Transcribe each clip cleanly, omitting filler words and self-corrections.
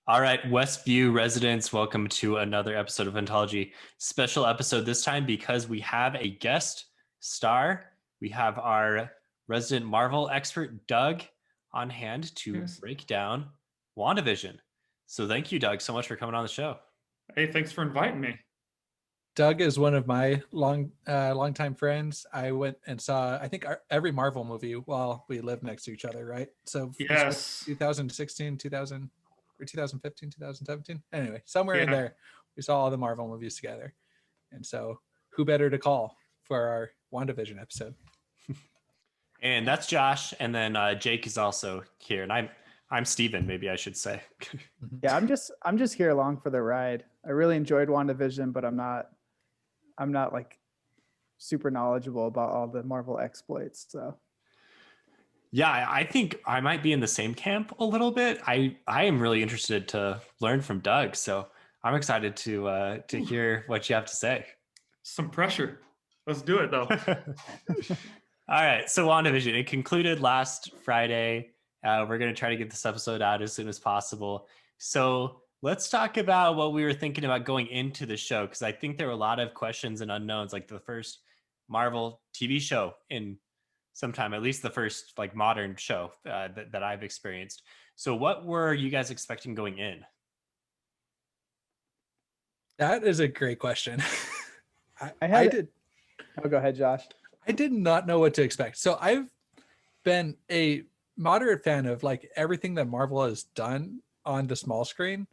All right, Westview residents, welcome to another episode of Ontology. Special episode this time because we have a guest star. We have our resident Marvel expert, Doug, on hand to Yes. break down WandaVision. So thank you, Doug, so much for coming on the show. Hey, thanks for inviting me. Doug is one of my longtime friends. I went and saw, I think, every Marvel movie while we lived next to each other, right? So this was Yes. 2016, 2000, or 2015, 2017. Anyway, somewhere in Yeah. there, we saw all the Marvel movies together. And so who better to call for our WandaVision episode? And that's Josh, and then Jake is also here, and I'm Steven, maybe I should say. Yeah, I'm just here along for the ride. I really enjoyed WandaVision, but I'm not like super knowledgeable about all the Marvel exploits. So Yeah, I think I might be in the same camp a little bit. I am really interested to learn from Doug, so I'm excited to hear what you have to say. Some pressure. Let's do it though. All right, so WandaVision, it concluded last Friday. We're going to try to get this episode out as soon as possible. So let's talk about what we were thinking about going into the show, because I think there were a lot of questions and unknowns, like the first Marvel TV show in some time, at least the first like modern show that I've experienced. So what were you guys expecting going in? That is a great question. I did. Oh, go ahead, Josh. I did not know what to expect. So I've been a moderate fan of like everything that Marvel has done on the small screen.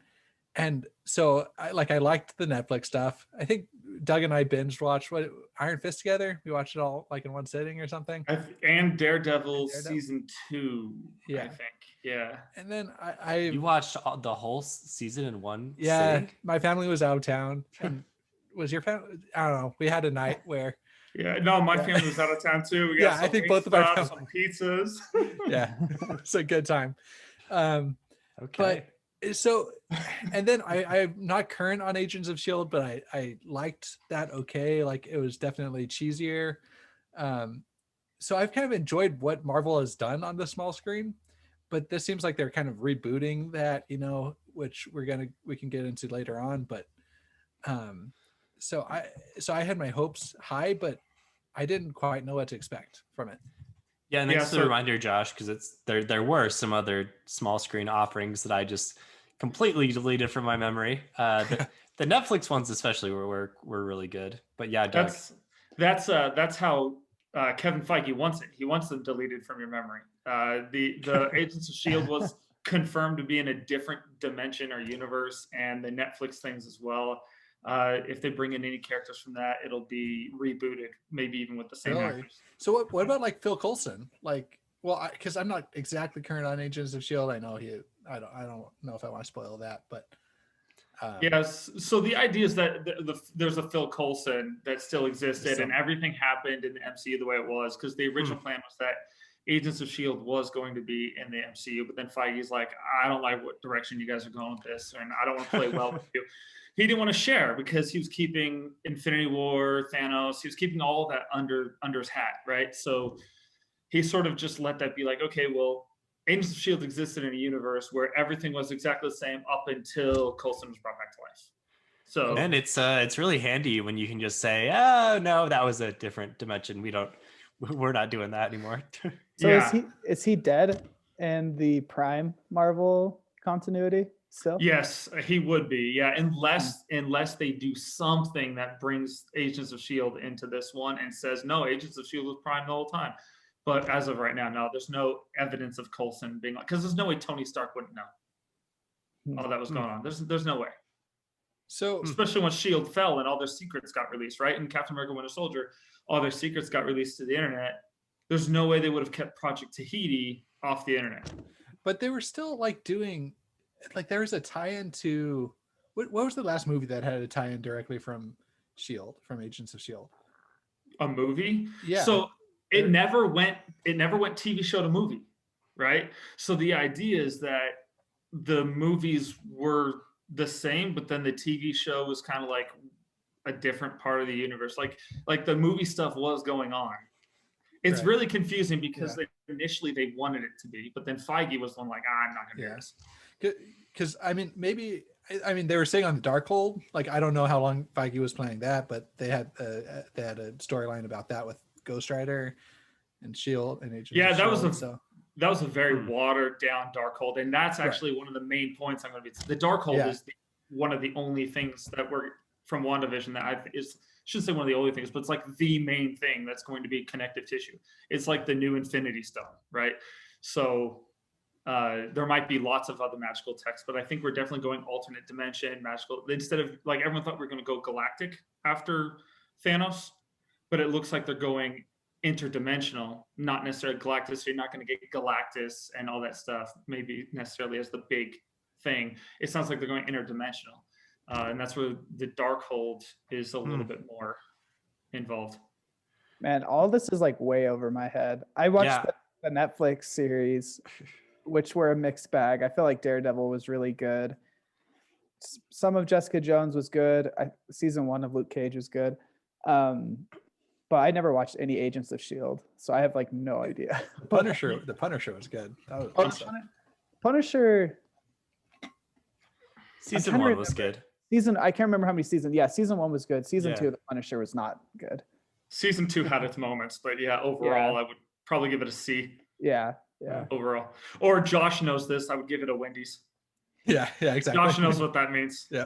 And so I liked the Netflix stuff. I think Doug and I binge watched Iron Fist together. We watched it all like in one sitting or something. And Daredevil season 2, yeah. I think. Yeah. And then You watched the whole season in one sitting? sitting? My family was out of town. And was your family? I don't know. We had a night where my family was out of town too. We got I think both of our some pizzas. Yeah. It's a good time. Okay. But so, and then I'm not current on Agents of S.H.I.E.L.D., but I liked that. Okay. Like it was definitely cheesier. So I've kind of enjoyed what Marvel has done on the small screen, but this seems like they're kind of rebooting that, which we can get into later on. But, so I had my hopes high, but I didn't quite know what to expect from it. Yeah, and thanks for the reminder, Josh, because there were some other small screen offerings that I just completely deleted from my memory. The Netflix ones especially were really good. But yeah, Doug. That's how Kevin Feige wants it. He wants them deleted from your memory. The Agents of S.H.I.E.L.D. was confirmed to be in a different dimension or universe, and the Netflix things as well. If they bring in any characters from that, it'll be rebooted, maybe even with the same actors. So what about like Phil Coulson? Like, well, because I'm not exactly current on Agents of S.H.I.E.L.D. I know I don't know if I want to spoil that, but yes. So the idea is that there's a Phil Coulson that still existed, and everything happened in the MCU the way it was, because the original plan was that Agents of S.H.I.E.L.D. was going to be in the MCU, but then Feige's like, I don't like what direction you guys are going with this, and I don't want to play well with you. He didn't want to share because he was keeping Infinity War, Thanos, he was keeping all of that under his hat, right? So he sort of just let that be like, okay, well, Agents of S.H.I.E.L.D. existed in a universe where everything was exactly the same up until Coulson was brought back to life. So, and it's really handy when you can just say, oh no, that was a different dimension. We're not doing that anymore. So is he dead in the Prime Marvel continuity still? Yes, he would be. Yeah, unless they do something that brings Agents of S.H.I.E.L.D. into this one and says, no, Agents of S.H.I.E.L.D. was Prime the whole time. But as of right now, no, there's no evidence of Coulson being like, because there's no way Tony Stark wouldn't know all that was going on. There's no way. So especially when S.H.I.E.L.D. fell and all their secrets got released, right? And Captain America: Winter Soldier, all their secrets got released to the internet. There's no way they would have kept Project Tahiti off the internet. But they were still like doing, like there was a tie-in to, what was the last movie that had a tie-in directly from S.H.I.E.L.D., from Agents of S.H.I.E.L.D.? A movie? Yeah. So it never went TV show to movie, right? So the idea is that the movies were the same, but then the TV show was kind of like a different part of the universe. Like the movie stuff was going on. It's really confusing because initially they wanted it to be, but then Feige was one like, I'm not going to do this. Because I mean, maybe they were saying on the Darkhold, like I don't know how long Feige was planning that, but they had a storyline about that with Ghost Rider and Shield and Agents. Yeah, of that was a very watered down Darkhold, and that's actually one of the main points I'm going to be. The Darkhold is one of the only things that were from WandaVision that shouldn't say one of the only things, but it's like the main thing that's going to be connective tissue. It's like the new Infinity Stone, right? So there might be lots of other magical texts, but I think we're definitely going alternate dimension, magical. Instead of like everyone thought we were going to go galactic after Thanos, but it looks like they're going interdimensional, not necessarily Galactus. So you're not going to get Galactus and all that stuff, maybe necessarily as the big thing. It sounds like they're going interdimensional. And that's where the Darkhold is a little bit more involved. Man, all this is like way over my head. I watched the Netflix series, which were a mixed bag. I feel like Daredevil was really good. Some of Jessica Jones was good. Season 1 of Luke Cage was good. But I never watched any Agents of S.H.I.E.L.D., so I have like no idea. The Punisher was good. That was Punisher. Season 1 was good. I can't remember how many seasons. Yeah, season 1 was good. Season 2 of The Punisher was not good. Season 2 had its moments, but overall, I would probably give it a C. Yeah. Overall. Or Josh knows this, I would give it a Wendy's. Yeah, exactly. Josh knows what that means. Yeah.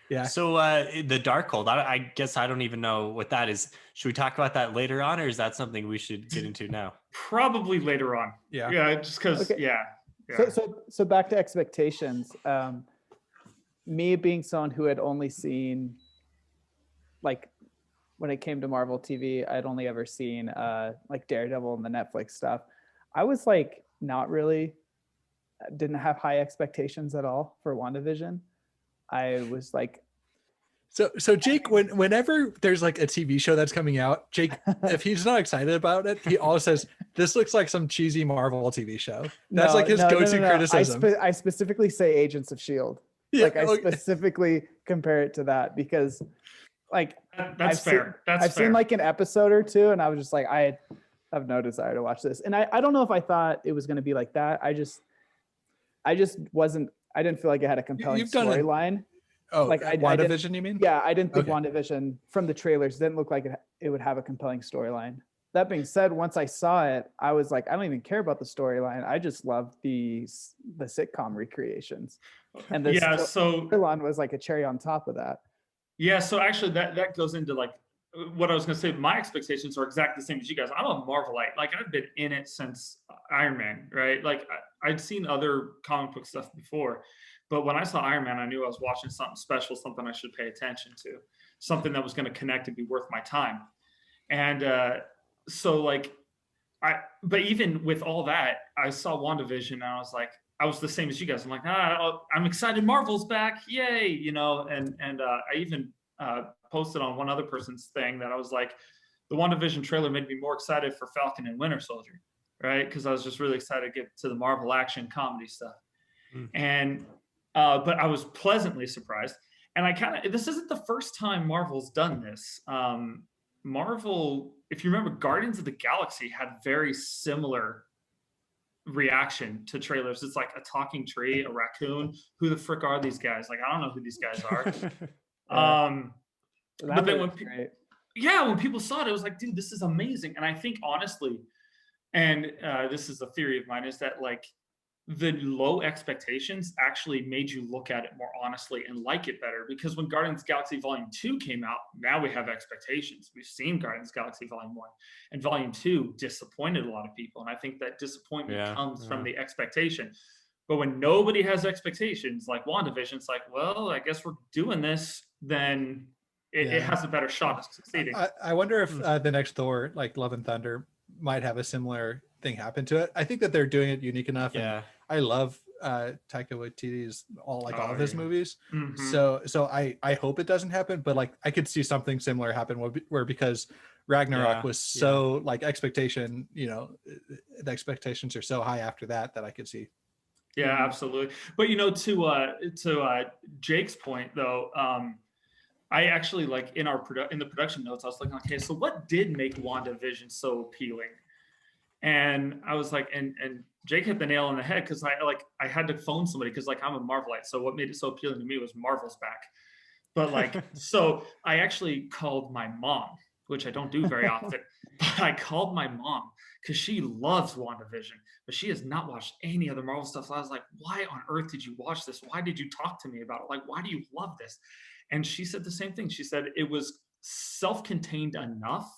Yeah. So the Darkhold, I guess I don't even know what that is. Should we talk about that later on, or is that something we should get into now? Probably later on. Yeah. Yeah, just because. Okay. Yeah. So back to expectations. Me being someone who had only seen, like, when it came to Marvel TV, I'd only ever seen like Daredevil and the Netflix stuff. I was like didn't have high expectations at all for WandaVision. I was like, so Jake, whenever there's like a TV show that's coming out, Jake, if he's not excited about it, he always says, "This looks like some cheesy Marvel TV show." That's like his go-to criticism. I specifically say Agents of S.H.I.E.L.D. Yeah, like I specifically compare it to that because, like, that's fair. I've seen like an episode or two, and I was just like, I have no desire to watch this. And I don't know if I thought it was going to be like that. I just wasn't. I didn't feel like it had a compelling storyline. Like WandaVision, you mean? Yeah, I didn't think WandaVision from the trailers didn't look like it would have a compelling storyline. That being said, once I saw it, I was like, I don't even care about the storyline. I just love the sitcom recreations. And the storyline was like a cherry on top of that. Yeah, so actually that goes into like what I was going to say. My expectations are exactly the same as you guys. I'm a Marvelite. Like, I've been in it since Iron Man, right? Like, I'd seen other comic book stuff before, but when I saw Iron Man, I knew I was watching something special, something I should pay attention to, something that was going to connect and be worth my time. And so like, but even with all that, I saw WandaVision and I was like, I was the same as you guys. I'm like, I'm excited. Marvel's back. Yay. You know? And I even posted on one other person's thing that I was like, the WandaVision trailer made me more excited for Falcon and Winter Soldier. Right. Cause I was just really excited to get to the Marvel action comedy stuff. And, but I was pleasantly surprised. And this isn't the first time Marvel's done this. Marvel, if you remember, Guardians of the Galaxy had very similar reaction to trailers. It's like a talking tree, a raccoon. Who the frick are these guys? Like, I don't know who these guys are. But then when people saw it, it was like, dude, this is amazing. And I think honestly, and this is a theory of mine, is that like the low expectations actually made you look at it more honestly and like it better. Because when Guardians of the Galaxy Volume 2 came out, now we have expectations. We've seen Guardians of the Galaxy Volume 1, and Volume 2 disappointed a lot of people. And I think that disappointment comes from the expectation. But when nobody has expectations, like WandaVision, it's like, well, I guess we're doing this, then it has a better shot of succeeding. I wonder if the next Thor, like Love and Thunder, might have a similar thing happen to it. I think that they're doing it unique enough. And I love Taika Waititi's all of his movies. So I hope it doesn't happen, but like I could see something similar happen where because Ragnarok was so like expectation, you know, the expectations are so high after that I could see. Yeah, absolutely. But you know, to Jake's point though, I actually like in the production notes, I was looking like, okay, so what did make WandaVision so appealing? And I was like, and Jake hit the nail on the head, because I had to phone somebody, because like I'm a Marvelite. So what made it so appealing to me was Marvel's back. But like, so I actually called my mom, which I don't do very often. But I called my mom because she loves WandaVision, but she has not watched any other Marvel stuff. So I was like, why on earth did you watch this? Why did you talk to me about it? Like, why do you love this? And she said the same thing. She said it was self-contained enough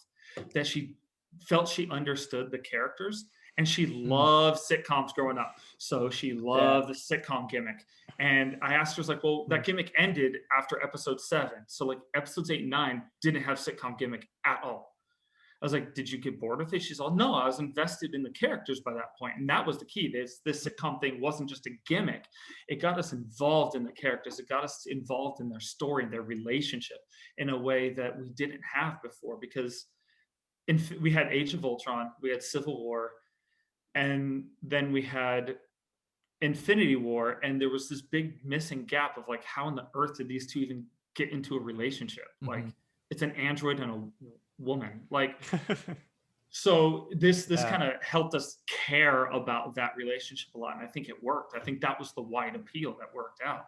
that she felt she understood the characters. And she loved sitcoms growing up. So she loved the sitcom gimmick. And I asked her, I was like, well, that gimmick ended after episode 7. So like episodes 8 and 9 didn't have sitcom gimmick at all. I was like, did you get bored with it? She's all, no, I was invested in the characters by that point. And that was the key. This sitcom thing wasn't just a gimmick. It got us involved in the characters. It got us involved in their story, their relationship, in a way that we didn't have before. Because we had Age of Ultron, we had Civil War, and then we had Infinity War, and there was this big missing gap of like, how in the earth did these two even get into a relationship? Like, it's an android and a woman. Like, so this kind of helped us care about that relationship a lot, and I think it worked. I think that was the wide appeal that worked out.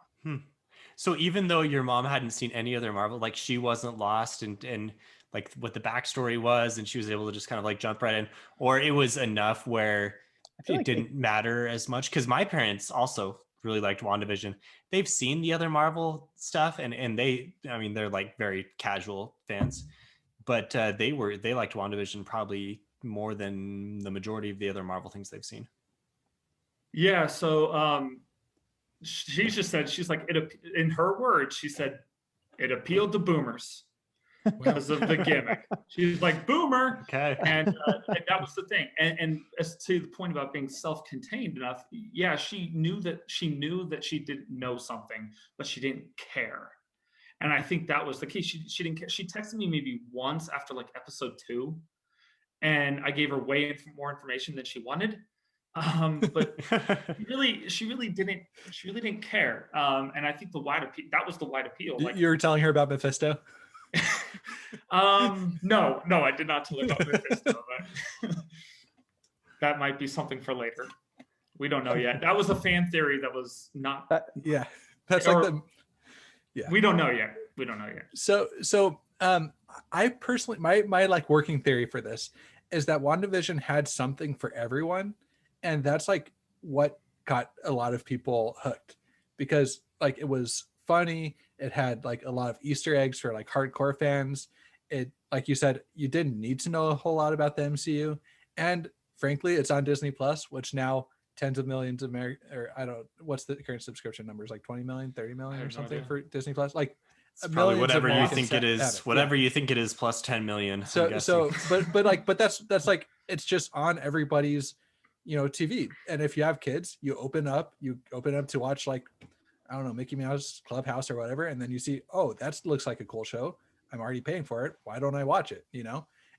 So even though your mom hadn't seen any other Marvel, like she wasn't lost and like what the backstory was, and she was able to just kind of like jump right in, or it was enough where it didn't matter as much. Because my parents also really liked WandaVision. They've seen the other Marvel stuff, and they're like very casual fans, but they liked WandaVision probably more than the majority of the other Marvel things they've seen. Yeah. So she just said, she's like, in her words, she said it appealed to boomers because of the gimmick. She's like, boomer. Okay. And that was the thing. And as to the point about being self-contained enough, yeah, she knew that she didn't know something, but she didn't care. And I think that was the key. She didn't care. She texted me maybe once after like episode 2, and I gave her way more information than she wanted. But she really didn't care. And I think that was the wide appeal. Like, you were telling her about Mephisto? No, I did not tell her about Mephisto, but that might be something for later. We don't know yet. That was a fan theory that was not. That's like the. Yeah. We don't know yet. So I personally, my like working theory for this is that WandaVision had something for everyone, and that's like what got a lot of people hooked, because like it was funny. It had like a lot of Easter eggs for like hardcore fans. It, like you said, you didn't need to know a whole lot about the MCU, and frankly, it's on Disney Plus, which now tens of millions of what's the current subscription numbers, like 20 million, 30 million or something for Disney Plus, like it's probably whatever you think it is, whatever you think it is, plus 10 million. But that's like, it's just on everybody's, TV. And if you have kids, you open up to watch, like, I don't know, Mickey Mouse Clubhouse or whatever, and then you see, oh, that looks like a cool show. I'm already paying for it. Why don't I watch it?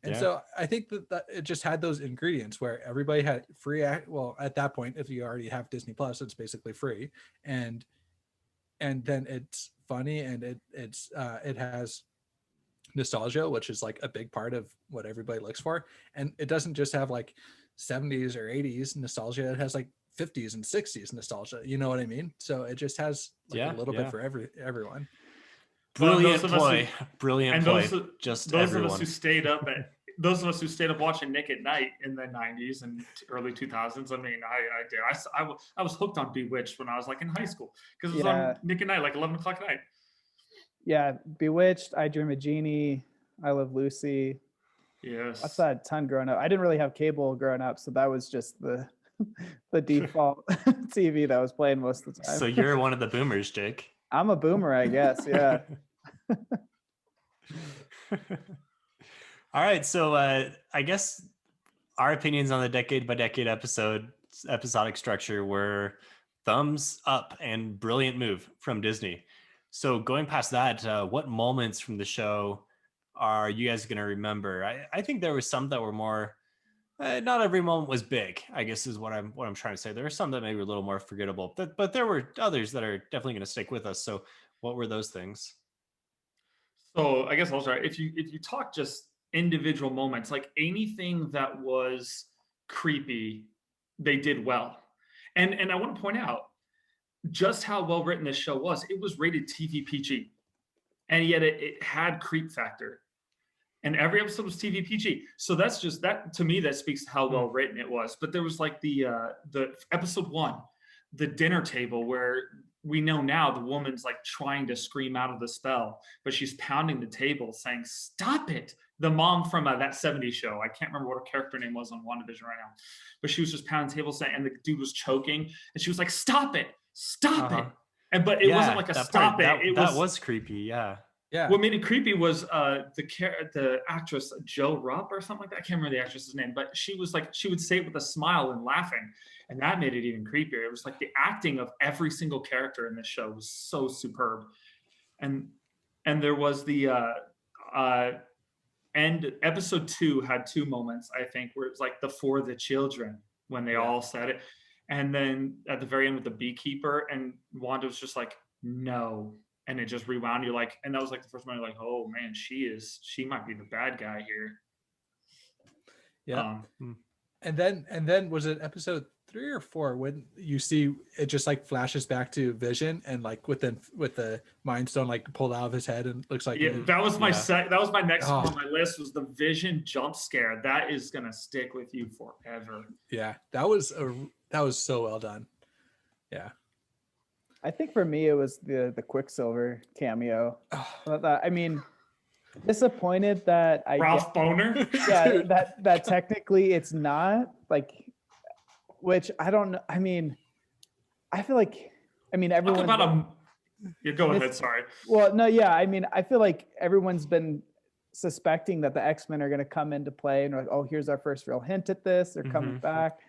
And so I think that it just had those ingredients where everybody had free. Well, at that point, if you already have Disney Plus, it's basically free, and then it's funny, and it has nostalgia, which is like a big part of what everybody looks for. And it doesn't just have like 70s or 80s nostalgia; it has like 50s and 60s nostalgia. You know what I mean? So it just has like a little bit for everyone. Brilliant ploy. Those of us who stayed up watching Nick at Night in the 90s and early 2000s. I mean, I did. I was hooked on Bewitched when I was like in high school, because it was on Nick at Night, like 11 o'clock at night. Yeah, Bewitched, I Dream of Jeannie, I Love Lucy. Yes. I saw a ton growing up. I didn't really have cable growing up, so that was just the default TV that was playing most of the time. So you're one of the boomers, Jake. I'm a boomer, I guess. Yeah. All right. So I guess our opinions on the decade by decade episodic structure were thumbs up and brilliant move from Disney. So going past that, what moments from the show are you guys going to remember? I think there were some that were more. Not every moment was big, I guess, is what I'm trying to say. There are some that maybe were a little more forgettable, but there were others that are definitely going to stick with us. So what were those things? So I guess I'll start. If you talk just individual moments, like anything that was creepy they did well. And I want to point out just how well written this show was. It was rated TV PG, and yet it had creep factor. And every episode was TV PG. So that's just that, to me, that speaks to how well written it was. But there was like the episode 1, the dinner table, where we know now the woman's like trying to scream out of the spell, but she's pounding the table saying, "Stop it." The mom from that 70s show, I can't remember what her character name was on WandaVision right now, but she was just pounding the table saying, and the dude was choking, and she was like, "Stop it, stop it." And but it wasn't like a stop it. That was creepy. Yeah. Yeah. What made it creepy was the actress Jo Rupp or something like that. I can't remember the actress's name, but she was like, she would say it with a smile and laughing, and that made it even creepier. It was like the acting of every single character in this show was so superb, and there was the end. Episode 2 had 2 moments, I think, where it was like for the children when they all said it, and then at the very end with the beekeeper, and Wanda was just like, "No." And it just rewound. You're like, and that was like the first time you're like, oh man, she might be the bad guy here. Yeah. And then was it episode 3 or 4 when you see it just like flashes back to Vision, and like with the Mind Stone like pulled out of his head, and looks like that was my that was my next one on my list, was the Vision jump scare. That is gonna stick with you forever. Yeah, that was so well done. Yeah. I think for me it was the Quicksilver cameo. I mean, disappointed that Ralph Boner. Yeah, that technically it's not like, which I don't know. I mean, I feel like, everyone. Go ahead. Sorry. Well, no, yeah. I mean, I feel like everyone's been suspecting that the X-Men are going to come into play, and like, oh, here's our first real hint at this. They're coming back,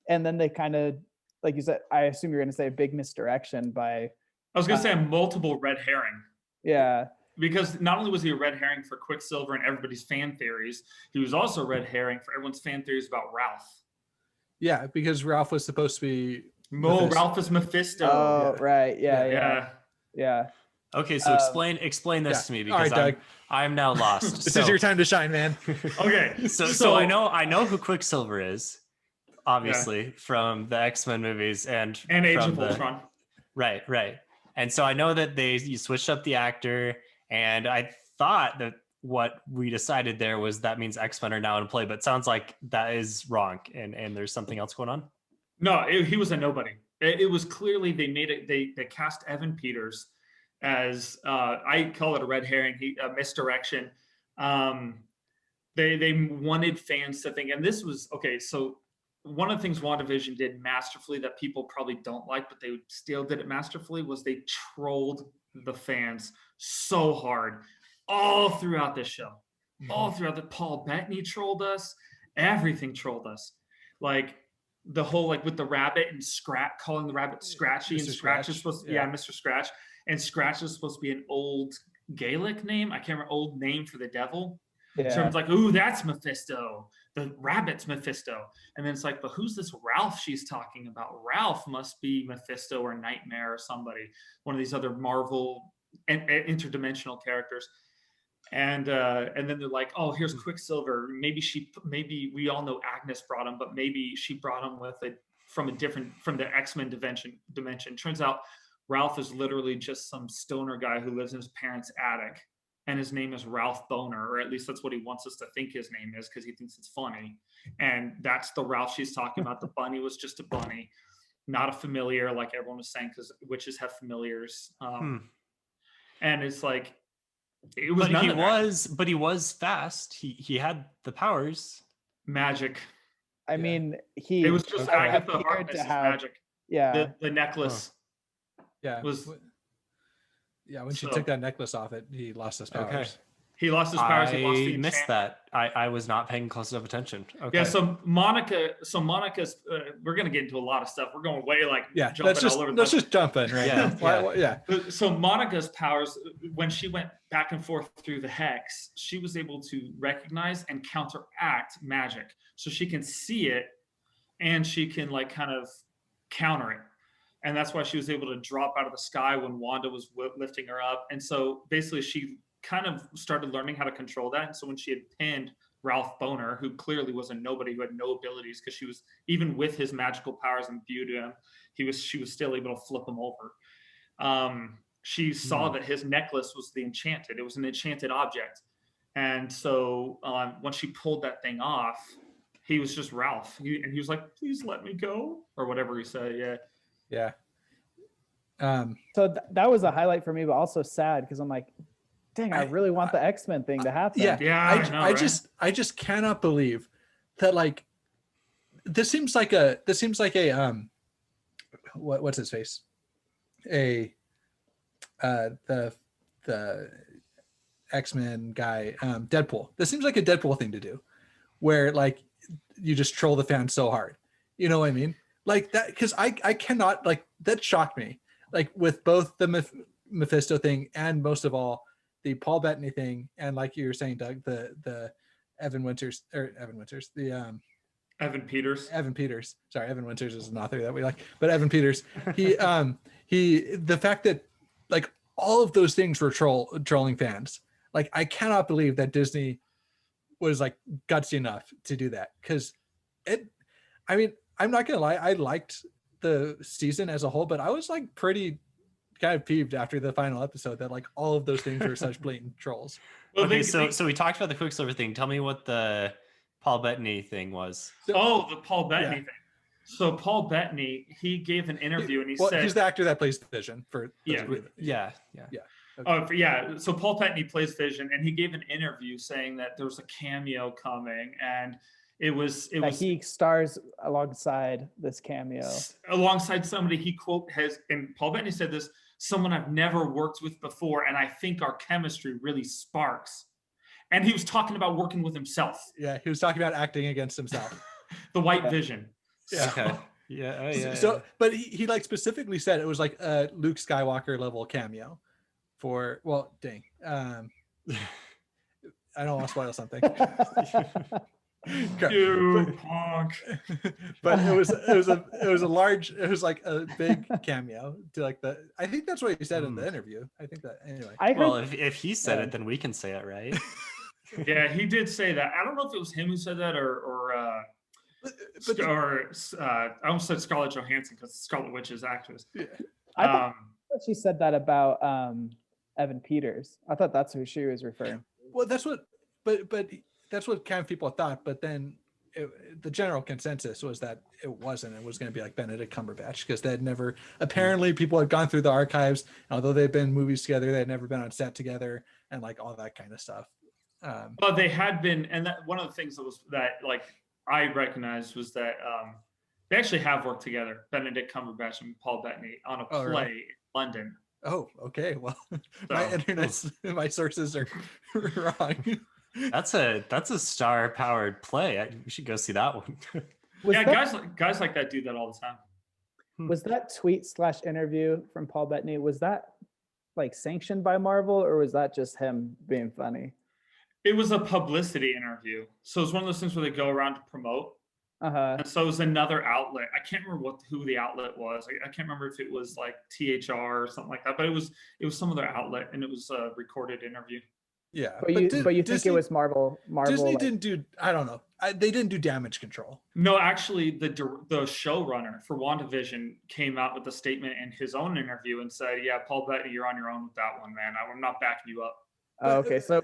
and then they kind of, like you said, I assume you're going to say a big misdirection by. I was going to say a multiple red herring. Yeah. Because not only was he a red herring for Quicksilver and everybody's fan theories, he was also a red herring for everyone's fan theories about Ralph. Yeah, because Ralph was supposed to be. Ralph is Mephisto. Oh, yeah. Right. Yeah. Okay, so explain this to me, because I'm now lost. This is your time to shine, man. Okay. So I know who Quicksilver is. Obviously, from the X-Men movies and Age of Ultron. Right. And so I know that you switched up the actor, and I thought that what we decided there was that means X-Men are now in play, but it sounds like that is wrong, and there's something else going on. No, he was a nobody. It was clearly they cast Evan Peters as I call it a red herring, a misdirection. They wanted fans to think, and this was okay. So one of the things WandaVision did masterfully that people probably don't like, but they still did it masterfully, was they trolled the fans so hard all throughout this show. All throughout Paul Bettany trolled us. Everything trolled us. Like the whole, like with the rabbit and Scratch, calling the rabbit Scratchy, and Scratch is supposed to, Mr. Scratch. And Scratch is supposed to be an old Gaelic name. I can't remember, old name for the devil. Yeah. So it's like, ooh, that's Mephisto. The rabbit's Mephisto. And then it's like, but who's this Ralph she's talking about? Ralph must be Mephisto or Nightmare or somebody, one of these other Marvel interdimensional characters. And then they're like, oh, here's Quicksilver. Maybe we all know Agnes brought him, but maybe she brought him from the X-Men dimension. Turns out Ralph is literally just some stoner guy who lives in his parents' attic. And his name is Ralph Boner, or at least that's what he wants us to think his name is, because he thinks it's funny. And that's the Ralph she's talking about. The bunny was just a bunny, not a familiar, like everyone was saying, because witches have familiars. And it's like, it was. But he was fast. He had the powers. Magic. I mean, it was just Agatha Harkness's magic. Yeah. The necklace. Yeah. When she took that necklace off it, he lost his powers. Okay. He lost his powers. I missed that. I was not paying close enough attention. Okay. Yeah. So Monica's. We're gonna get into a lot of stuff. We're going way jumping all over. Let's just jump in, right? Yeah. So Monica's powers, when she went back and forth through the hex, she was able to recognize and counteract magic. So she can see it, and she can kind of counter it. And that's why she was able to drop out of the sky when Wanda was lifting her up. And so basically she kind of started learning how to control that. And so when she had pinned Ralph Boner, who clearly was a nobody, who had no abilities, because she was, even with his magical powers imbued to him, she was still able to flip him over. She saw that his necklace was it was an enchanted object. And so when she pulled that thing off, he was just Ralph. And he was like, please let me go, or whatever he said. Yeah. So that was a highlight for me, but also sad because I'm like, dang, I really want the X-Men thing to happen. I just cannot believe that, like, this seems like a what's his face? The X-Men guy, Deadpool. This seems like a Deadpool thing to do, where like you just troll the fans so hard. You know what I mean? Like that, because I cannot, like, that shocked me. Like with both the Mephisto thing and most of all the Paul Bettany thing, and like you were saying, Doug, the Evan Peters. Sorry, Evan Winters is an author that we like, but Evan Peters. He the fact that like all of those things were trolling fans. Like, I cannot believe that Disney was like gutsy enough to do that, because I mean, I'm not gonna lie, I liked the season as a whole, but I was like pretty kind of peeved after the final episode that like all of those things were such blatant trolls. Well, okay, so we talked about the Quicksilver thing. Tell me what the Paul Bettany thing was. The Paul Bettany thing. So Paul Bettany, he gave an interview and he said, he's the actor that plays Vision for yeah. Okay. So Paul Bettany plays Vision, and he gave an interview saying that there was a cameo coming, and it was he stars alongside this cameo, alongside somebody he and Paul Bettany said this, someone I've never worked with before, and I think our chemistry really sparks. And he was talking about working with himself. Yeah, he was talking about acting against himself. The White Vision. Yeah. Okay. Yeah. So, but he like specifically said it was like a Luke Skywalker level cameo for, well, dang. I don't want to spoil something. You punk. But it was like a big cameo to like I think that's what he said in the interview. I think that anyway. Well, if he said it, then we can say it, right? Yeah, he did say that. I don't know if it was him who said that or I almost said Scarlett Johansson because Scarlet Witch is actress. Yeah. I thought she said that about Evan Peters. I thought that's who she was referring. Well, that's what, but that's what kind of people thought. But then the general consensus was that it wasn't. It was going to be like Benedict Cumberbatch, because they had never, apparently people had gone through the archives. Although they'd been in movies together, they had never been on set together, and like all that kind of stuff. Well, they had been, and that one of the things that like I recognized was that they actually have worked together, Benedict Cumberbatch and Paul Bettany, on a play in London. Oh, okay. Well, my sources are wrong. That's a star-powered play. We should go see that one. Guys like that do that all the time. Was that tweet/interview from Paul Bettany, was that like sanctioned by Marvel, or was that just him being funny? It was a publicity interview. So it's one of those things where they go around to promote. And so it was another outlet. I can't remember who the outlet was. I can't remember if it was like THR or something like that, but it was some other outlet, and it was a recorded interview. Yeah, but you think it was Marvel? Disney didn't do. I don't know. They didn't do damage control. No, actually, the showrunner for WandaVision came out with a statement in his own interview and said, "Yeah, Paul Bettany, you're on your own with that one, man. I'm not backing you up." Oh, okay, so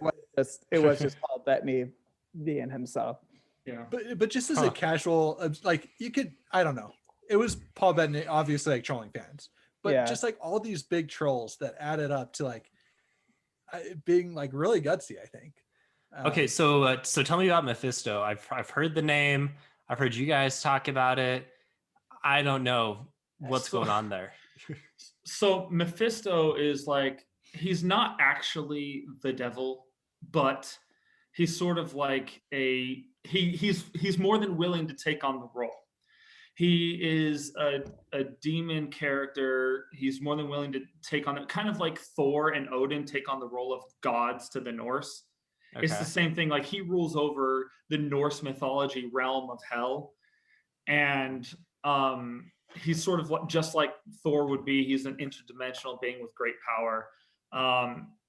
it was just Paul Bettany being himself. Yeah, but just as a casual, like, you could, I don't know. It was Paul Bettany, obviously, like, trolling fans, but just like all these big trolls that added up to like being like really gutsy, I think. Okay, so tell me about Mephisto. I've heard the name. I've heard you guys talk about it. I don't know what's going on there. So Mephisto is like, he's not actually the devil, but he's sort of like he's more than willing to take on the role. He is a demon character. He's more than willing to take on it, kind of like Thor and Odin take on the role of gods to the Norse. Okay. It's the same thing. Like, he rules over the Norse mythology realm of hell. And he's sort of just like Thor would be. He's an interdimensional being with great power.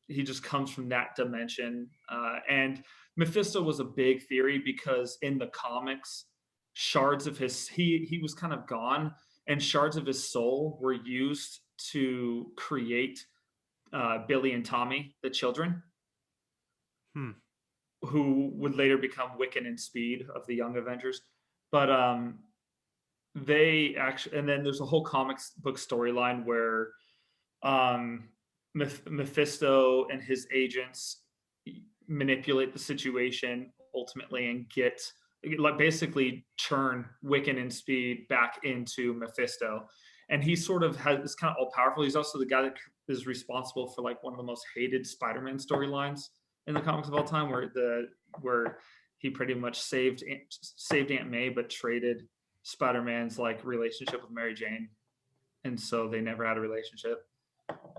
he just comes from that dimension. And Mephisto was a big theory because in the comics, shards of he was kind of gone, and shards of his soul were used to create Billy and Tommy, the children, who would later become Wiccan and Speed of the Young Avengers. But they actually, and then there's a whole comics book storyline where Mephisto and his agents manipulate the situation ultimately and basically turn Wiccan and Speed back into Mephisto. And he sort of is kind of all powerful. He's also the guy that is responsible for like one of the most hated Spider-Man storylines in the comics of all time, where he pretty much saved Aunt May, but traded Spider-Man's like relationship with Mary Jane, and so they never had a relationship.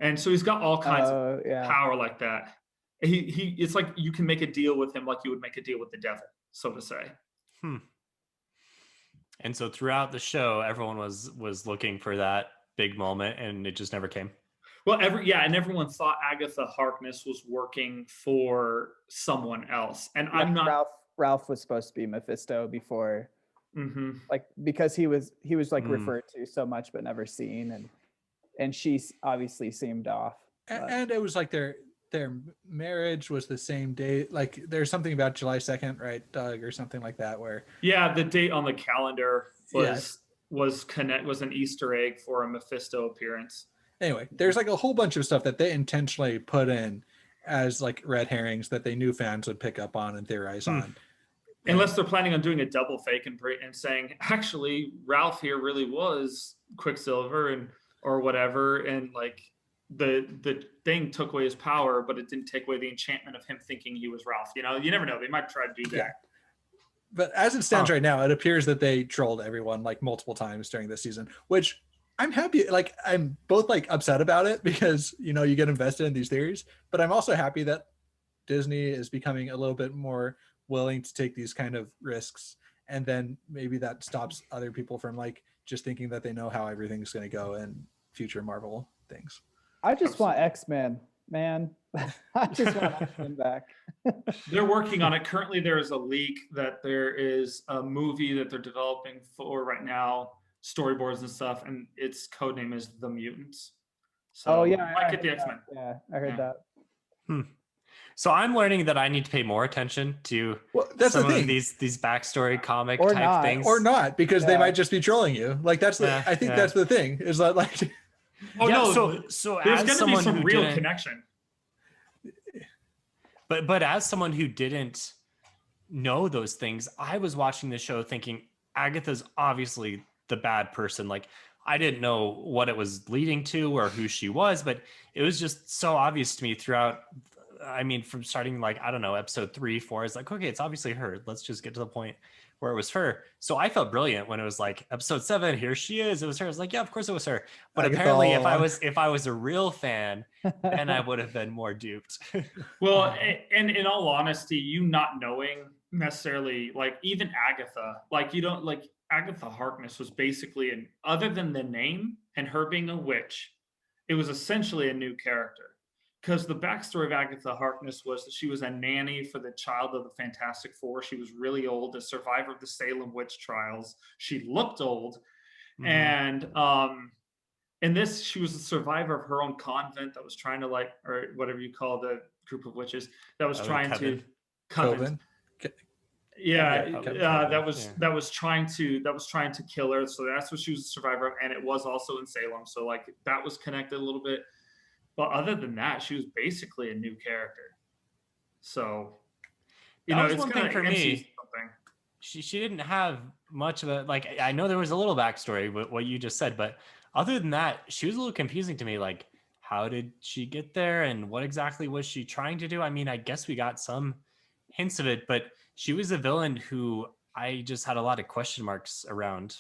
And so he's got all kinds of power like that. It's like you can make a deal with him like you would make a deal with the devil, so to say. And so throughout the show, everyone was looking for that big moment, and it just never came. Well, and everyone thought Agatha Harkness was working for someone else, and I'm not. Ralph was supposed to be Mephisto before, like because he was like referred to so much but never seen, and she obviously seemed off. And it was like their marriage was the same day. Like there's something about July 2nd, right, Doug, or something like that, where the date on the calendar was an Easter egg for a Mephisto appearance. Anyway, there's like a whole bunch of stuff that they intentionally put in as like red herrings that they knew fans would pick up on and theorize on. Unless they're planning on doing a double fake and saying, actually, Ralph here really was Quicksilver or whatever, and like the thing took away his power, but it didn't take away the enchantment of him thinking he was Ralph. You know, you never know. They might try to do that. Yeah. But as it stands right now, it appears that they trolled everyone like multiple times during this season, which I'm happy. Like I'm both like upset about it because, you know, you get invested in these theories, but I'm also happy that Disney is becoming a little bit more willing to take these kind of risks. And then maybe that stops other people from like just thinking that they know how everything's going to go in future Marvel things. I just want X-Men, man. I just want X-Men back. They're working on it. Currently, there is a leak that there is a movie that they're developing for right now, storyboards and stuff, and its code name is The Mutants. So I get the X-Men. Yeah, I heard that. So I'm learning that I need to pay more attention to some of these backstory comic or type not. things, or not, because they might just be trolling you. Like that's I think that's the thing is that like. So there's as going to be some real didn't, connection. But as someone who didn't know those things, I was watching the show thinking Agatha's obviously the bad person. Like I didn't know what it was leading to or who she was, but it was just so obvious to me throughout. I mean, from starting like, I don't know, episode 3, 4, it's like, okay, it's obviously her. Let's just get to the point where it was her. So I felt brilliant when it was like episode 7, here she is. It was her. I was like, yeah, of course it was her. But apparently if I was a real fan, then I would have been more duped. Well, and in all honesty, you not knowing necessarily, like even Agatha, like you don't like Agatha Harkness was basically other than the name and her being a witch, it was essentially a new character. Because the backstory of Agatha Harkness was that she was a nanny for the child of the Fantastic Four. She was really old, a survivor of the Salem witch trials. She looked old. And in this, she was a survivor of her own convent that was trying to like, or whatever you call the group of witches, that was trying to coven. That was trying to kill her. So that's what she was a survivor of. And it was also in Salem. So like that was connected a little bit. But other than that, she was basically a new character. So, you know, it's one thing for me. She didn't have much of a, like, I know there was a little backstory with what you just said, but other than that, she was a little confusing to me. Like, how did she get there and what exactly was she trying to do? I mean, I guess we got some hints of it, but she was a villain who I just had a lot of question marks around.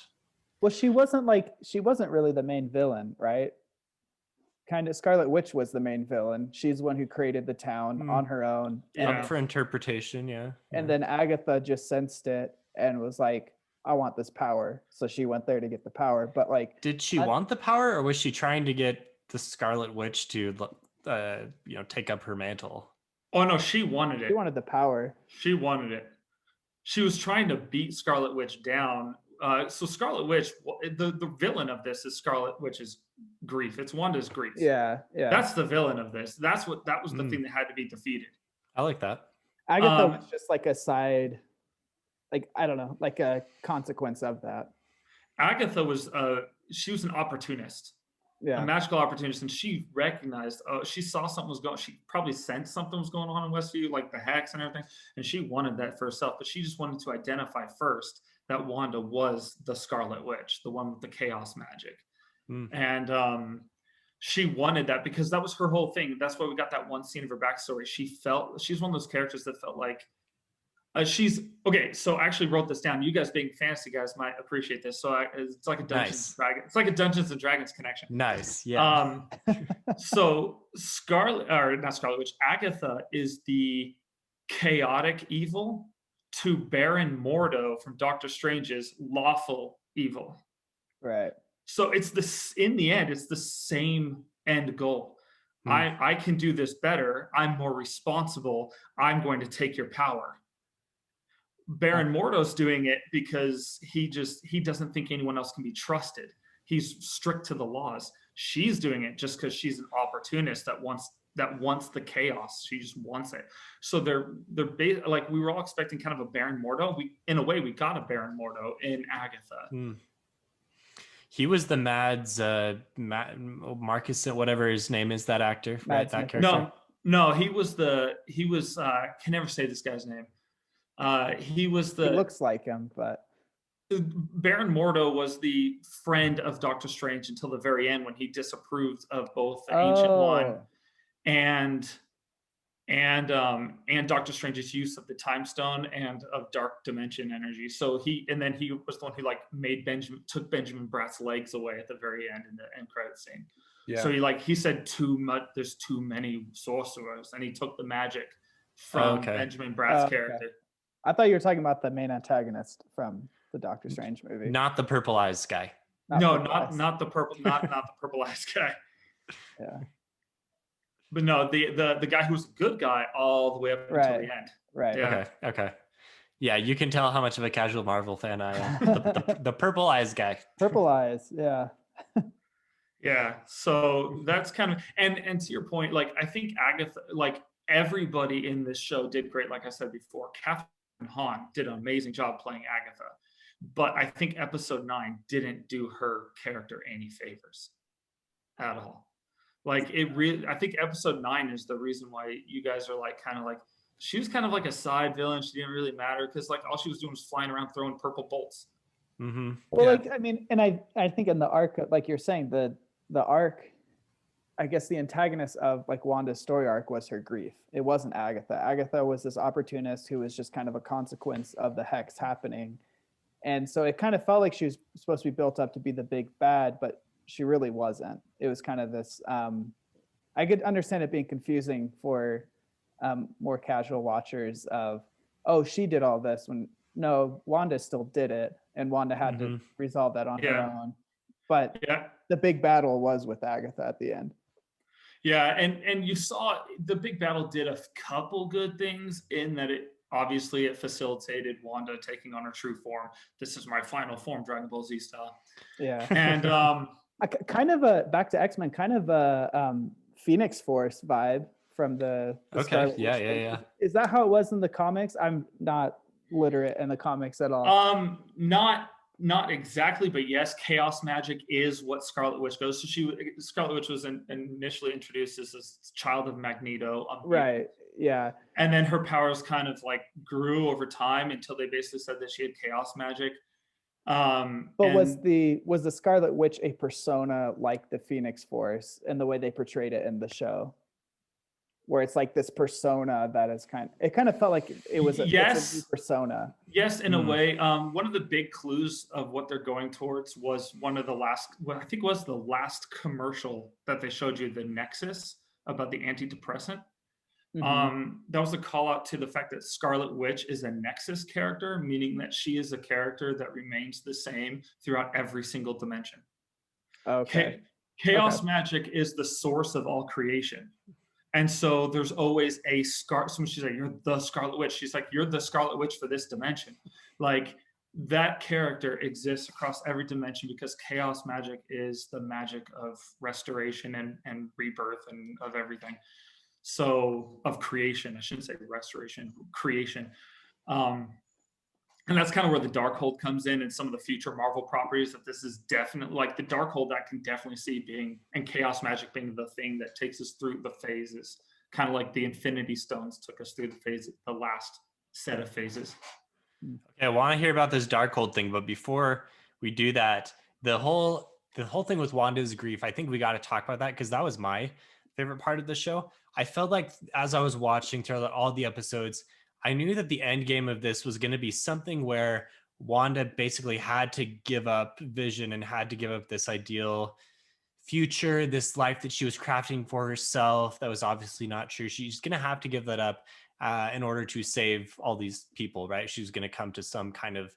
Well, she wasn't really the main villain, right? Kind of Scarlet Witch was the main villain. She's the one who created the town on her own. Up for interpretation, And then Agatha just sensed it and was like, I want this power. So she went there to get the power. But like, did she want the power, or was she trying to get the Scarlet Witch to take up her mantle. Oh no, she wanted it. She wanted the power. She wanted it. She was trying to beat Scarlet Witch down. So Scarlet Witch, the villain of this is Scarlet Witch's grief. It's Wanda's grief. Yeah. That's the villain of this. That was the thing that had to be defeated. I like that. Agatha was just like a side, like, I don't know, like a consequence of that. Agatha was she was an opportunist. A magical opportunist, and she recognized, she saw something was going, she probably sensed something was going on in Westview, like the hex and everything, and she wanted that for herself, but she just wanted to identify first that Wanda was the Scarlet Witch, the one with the chaos magic. And she wanted that because that was her whole thing. That's why we got that one scene of her backstory. She's one of those characters that felt like she's okay. So I actually wrote this down. You guys being fantasy guys might appreciate this. So it's like a Dungeons and Dragons. It's like a Dungeons and Dragons connection. Nice. Yeah. So Agatha is the chaotic evil to Baron Mordo from Doctor Strange's lawful evil. Right. So in the end, it's the same end goal. I can do this better. I'm more responsible. I'm going to take your power. Baron Mordo's doing it because he doesn't think anyone else can be trusted. He's strict to the laws. She's doing it just because she's an opportunist that wants the chaos. She just wants it. So they're like, we were all expecting kind of a Baron Mordo. In a way, we got a Baron Mordo in Agatha. He was the Mads Marcus, whatever his name is, that actor, right? That character. No, he was can never say this guy's name. He looks like him, but Baron Mordo was the friend of Doctor Strange until the very end when he disapproved of both the Ancient One and Doctor Strange's use of the Time Stone and of Dark Dimension energy. So he was the one who took Benjamin Bratt's legs away at the very end in the end credit scene. Yeah. So he said too much. There's too many sorcerers, and he took the magic from Benjamin Bratt's character. I thought you were talking about the main antagonist from the Doctor Strange movie, not the purple eyes guy. Not the purple eyes guy. Yeah. But no, the guy who was a good guy all the way up until the end. Right. Yeah. Okay. Yeah, you can tell how much of a casual Marvel fan I am. the purple eyes guy. Purple eyes, yeah. Yeah. So that's kind of and to your point, like I think Agatha, like everybody in this show did great. Like I said before, Catherine Hahn did an amazing job playing Agatha. But I think episode 9 didn't do her character any favors at all. Like I think episode 9 is the reason why you guys are she was kind of like a side villain. She didn't really matter because all she was doing was flying around throwing purple bolts. Mm-hmm. Well, and I think in the arc, like you're saying, the arc, I guess the antagonist of Wanda's story arc was her grief. It wasn't Agatha. Agatha was this opportunist who was just kind of a consequence of the hex happening. And so it kind of felt like she was supposed to be built up to be the big bad, but she really wasn't. It was kind of this, I could understand it being confusing for more casual watchers of, oh, she did all this when no, Wanda still did it. And Wanda had to resolve that on her own. But the big battle was with Agatha at the end. Yeah, and you saw the big battle did a couple good things in that it facilitated Wanda taking on her true form. This is my final form, Dragon Ball Z style. Yeah. And kind of a back to X-Men, kind of a Phoenix Force vibe from the okay. Yeah. Is that how it was in the comics? I'm not literate in the comics at all. Not exactly, but yes, chaos magic is what Scarlet Witch goes. So Scarlet Witch was initially introduced as this child of Magneto. Right. Yeah. And then her powers kind of grew over time until they basically said that she had chaos magic. But was the Scarlet Witch a persona like the Phoenix Force in the way they portrayed it in the show? Where it's this persona that is it kind of felt like it was a new persona. Yes, in a way. One of the big clues of what they're going towards was one of the last, I think was the last commercial that they showed you, the Nexus, about the antidepressant. That was a call out to the fact that Scarlet Witch is a Nexus character, meaning that she is a character that remains the same throughout every single dimension. Okay. Chaos magic is the source of all creation. And so there's always a so she's like, you're the Scarlet Witch. She's like, you're the Scarlet Witch for this dimension. Like, that character exists across every dimension because chaos magic is the magic of restoration and rebirth and of everything. So of creation, I shouldn't say restoration, creation. And that's kind of where the Darkhold comes in and some of the future Marvel properties, that this is definitely like the Darkhold I can definitely see being, and chaos magic being the thing that takes us through the phases, kind of like the Infinity Stones took us through the phase, the last set of phases. Okay, I want to hear about this Darkhold thing, but before we do that, the whole thing with Wanda's grief, I think we got to talk about that because that was my favorite part of the show. I felt like as I was watching through all the episodes, I knew that the end game of this was going to be something where Wanda basically had to give up Vision and had to give up this ideal future, this life that she was crafting for herself. That was obviously not true. She's going to have to give that up in order to save all these people, right? She was going to come to some kind of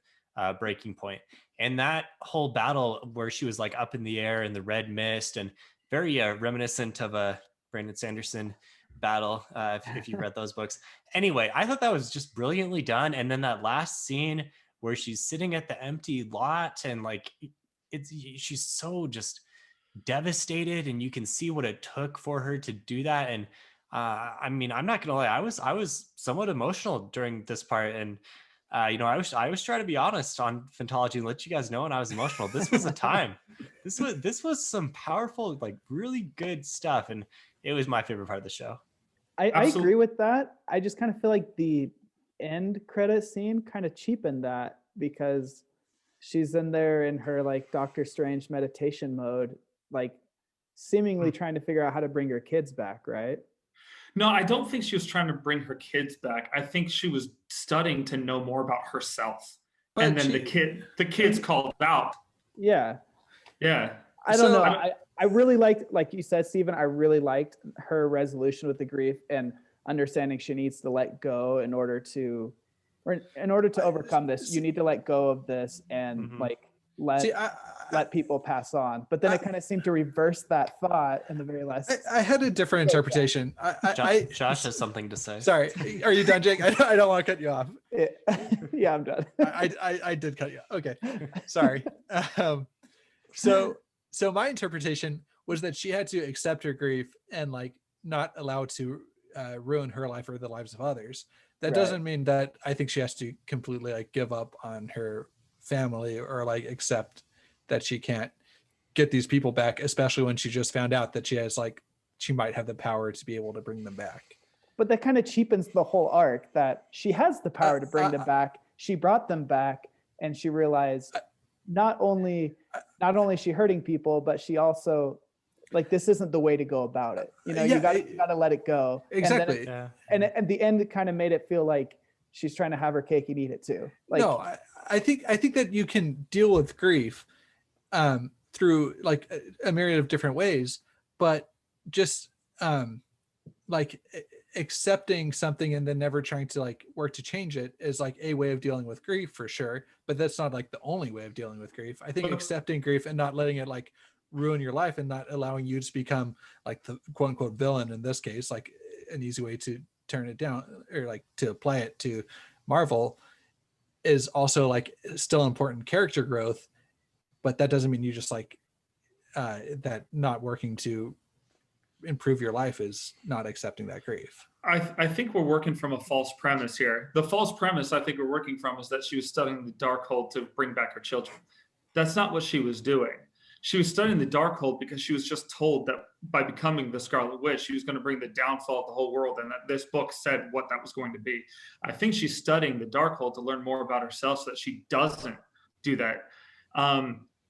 breaking point. And that whole battle where she was like up in the air in the red mist, and very reminiscent of a Brandon Sanderson battle, if you read those books. Anyway, I thought that was just brilliantly done. And then that last scene where she's sitting at the empty lot and like she's so just devastated, and you can see what it took for her to do that. And I mean, I'm not gonna lie, I was somewhat emotional during this part, and I was trying to be honest on Phantology and let you guys know when I was emotional. This was a time. This was some powerful, like really good stuff, and it was my favorite part of the show. I agree with that. I just kind of feel like the end credit scene kind of cheapened that, because she's in there in her like Doctor Strange meditation mode, like seemingly trying to figure out how to bring her kids back, right? No, I don't think she was trying to bring her kids back. I think she was studying to know more about herself. But and then the kids called out. Yeah. Yeah. I don't know. I really liked, like you said, Stephen, I really liked her resolution with the grief and understanding she needs to let go in order to overcome this. You need to let go of this and let people pass on. But then it kind of seemed to reverse that thought in the very last. I had a different interpretation. Josh has something to say. Sorry, are you done, Jake? I don't want to cut you off. Yeah, I'm done. I did cut you off. Okay, sorry. So my interpretation was that she had to accept her grief and like not allow it to ruin her life or the lives of others. That doesn't mean that I think she has to completely like give up on her family or like accept that she can't get these people back, especially when she just found out that she might have the power to be able to bring them back. But that kind of cheapens the whole arc, that she has the power to bring them back. She brought them back, and she realized not only is she hurting people, but she also, like, this isn't the way to go about it. You know, you gotta let it go. Exactly. And at the end, it kind of made it feel like she's trying to have her cake and eat it too. Like, no, I think that you can deal with grief through like a myriad of different ways, but just like accepting something and then never trying to like work to change it is like a way of dealing with grief for sure, but that's not like the only way of dealing with grief. I think accepting grief and not letting it like ruin your life and not allowing you to become like the quote unquote villain in this case, like an easy way to turn it down or like to apply it to Marvel, is also like still important character growth, but that doesn't mean you just like that not working to improve your life is not accepting that grief. I think we're working from a false premise here. The false premise I think we're working from is that she was studying the Darkhold to bring back her children. That's not what she was doing. She was studying the Darkhold because she was just told that by becoming the Scarlet Witch, she was going to bring the downfall of the whole world, and that this book said what that was going to be. I think she's studying the Darkhold to learn more about herself so that she doesn't do that.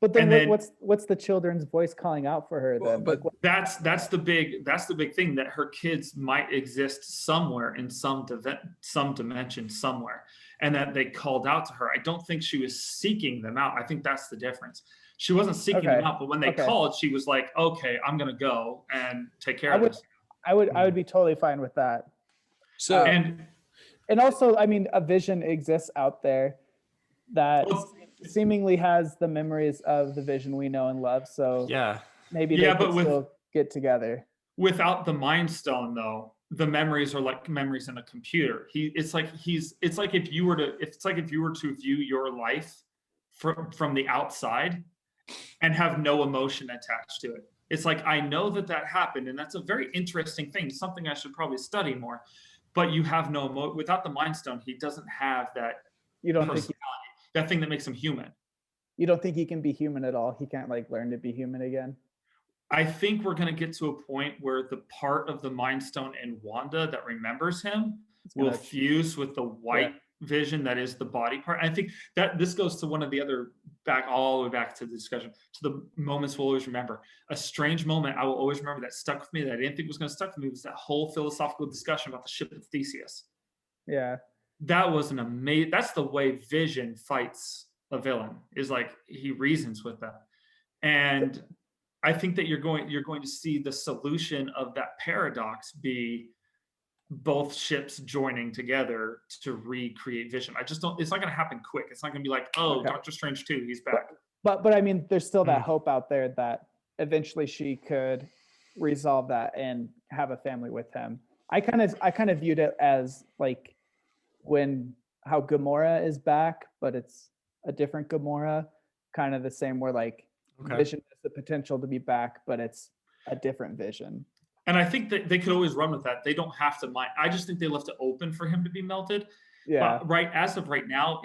But then what's the children's voice calling out for her then? But that's the big thing, that her kids might exist somewhere in some dimension somewhere, and that they called out to her. I don't think she was seeking them out. I think that's the difference. She wasn't seeking them out, but when they called, she was like, "Okay, I'm gonna go and take care of this." I would be totally fine with that. So and also, I mean, a Vision exists out there that seemingly has the memories of the Vision we know and love. So yeah, maybe they could still get together. Without the Mind Stone, though, the memories are like memories in a computer. It's like if you were to view your life from the outside and have no emotion attached to it. It's like, I know that happened, and that's a very interesting thing, something I should probably study more. But you have no without the Mind Stone, he doesn't have that. You don't think that thing that makes him human. You don't think he can be human at all? He can't like learn to be human again? I think we're going to get to a point where the part of the Mind Stone in Wanda that remembers him will fuse with the white vision that is the body part. I think that this goes to one of the other all the way back to the discussion, to the moments we'll always remember. A strange moment I will always remember that stuck with me, that I didn't think was going to stuck with me, was that whole philosophical discussion about the ship of Theseus. Yeah. That was an amazing, that's the way Vision fights a villain, is like he reasons with them. And I think that you're going to see the solution of that paradox be both ships joining together to recreate Vision. I just don't. It's not going to happen quick. It's not going to be like, Doctor Strange 2, he's back. But I mean, there's still that hope out there that eventually she could resolve that and have a family with him. I kind of viewed it as like how Gamora is back, but it's a different Gamora, kind of the same where like Vision has the potential to be back, but it's a different Vision. And I think that they could always run with that. They don't have to mind. I just think they left it open for him to be melted. Yeah. But as of right now,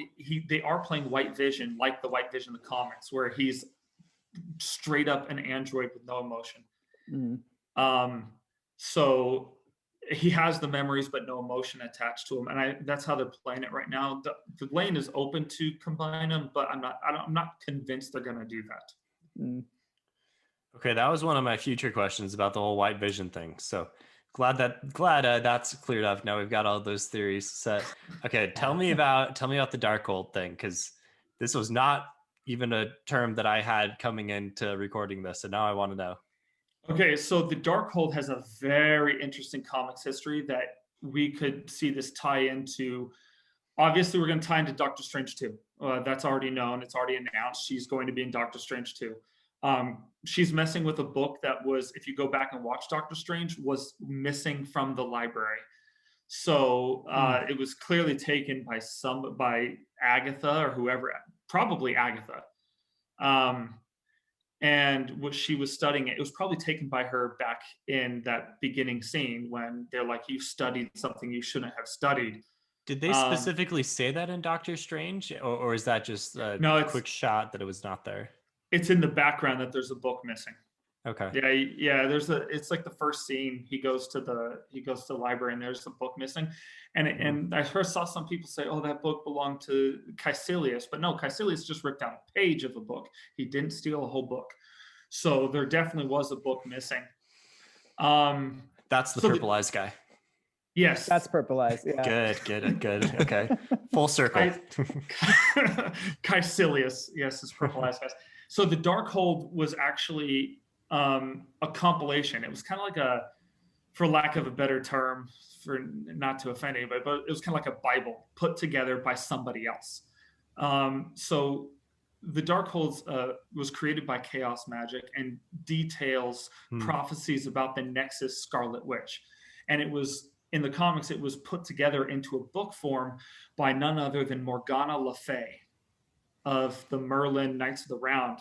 they are playing White Vision like the White Vision in the comics, where he's straight up an android with no emotion. Mm-hmm. So he has the memories but no emotion attached to him, and that's how they're playing it right now. The lane is open to combine them, but I'm not convinced they're going to do that. Mm. Okay, that was one of my future questions about the whole White Vision thing. So glad that's cleared up. Now we've got all those theories set. Okay, tell me about the Darkhold thing, because this was not even a term that I had coming into recording this, and now I want to know. Okay, so the Darkhold has a very interesting comics history that we could see this tie into. Obviously, we're going to tie into Doctor Strange 2. That's already known. It's already announced. She's going to be in Doctor Strange 2. She's messing with a book that was, if you go back and watch Doctor Strange, was missing from the library. So it was clearly taken by Agatha or whoever, probably Agatha. And what she was studying, it was probably taken by her back in that beginning scene when they're like, you studied something you shouldn't have studied. Did they specifically say that in Doctor Strange, or is that just a quick shot that it was not there? It's in the background that there's a book missing. Okay. Yeah. It's like the first scene. He goes to the library and there's a book missing, and I first saw some people say, "Oh, that book belonged to Caecilius," but no, Caecilius just ripped out a page of a book. He didn't steal a whole book. So there definitely was a book missing. That's the purple eyes guy. Yes, that's Purple Eyes. Yeah. Good. Okay, full circle. Caecilius, yes, is Purple Eyes guys. So the Darkhold was actually a compilation. It was kind of like for lack of a better term, for not to offend anybody, but it was kind of like a Bible put together by somebody else. So the Darkhold was created by Chaos Magic and details prophecies about the Nexus Scarlet Witch, and it was. In the comics, it was put together into a book form by none other than Morgana Le Fay of the Merlin Knights of the Round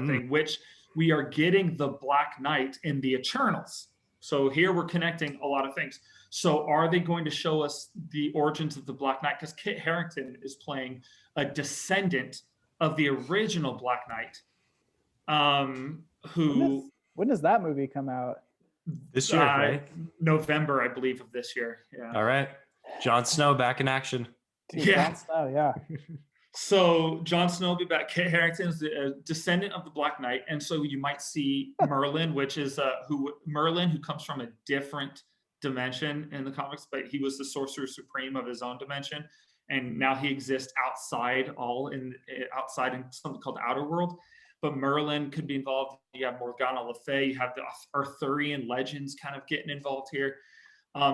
thing, which we are getting the Black Knight in the Eternals. So here we're connecting a lot of things. So are they going to show us the origins of the Black Knight? Because Kit Harington is playing a descendant of the original Black Knight. When does that movie come out? This year, right? November, I believe, of this year. Yeah. All right. Jon Snow back in action. Dude, yeah. Jon Snow, yeah. So Jon Snow will be back. Kit Harington is a descendant of the Black Knight, and so you might see Merlin, which is who comes from a different dimension in the comics, but he was the Sorcerer Supreme of his own dimension, and now he exists outside in something called Outer World. But Merlin could be involved. You have Morgana Le Fay. You have the Arthurian legends kind of getting involved here.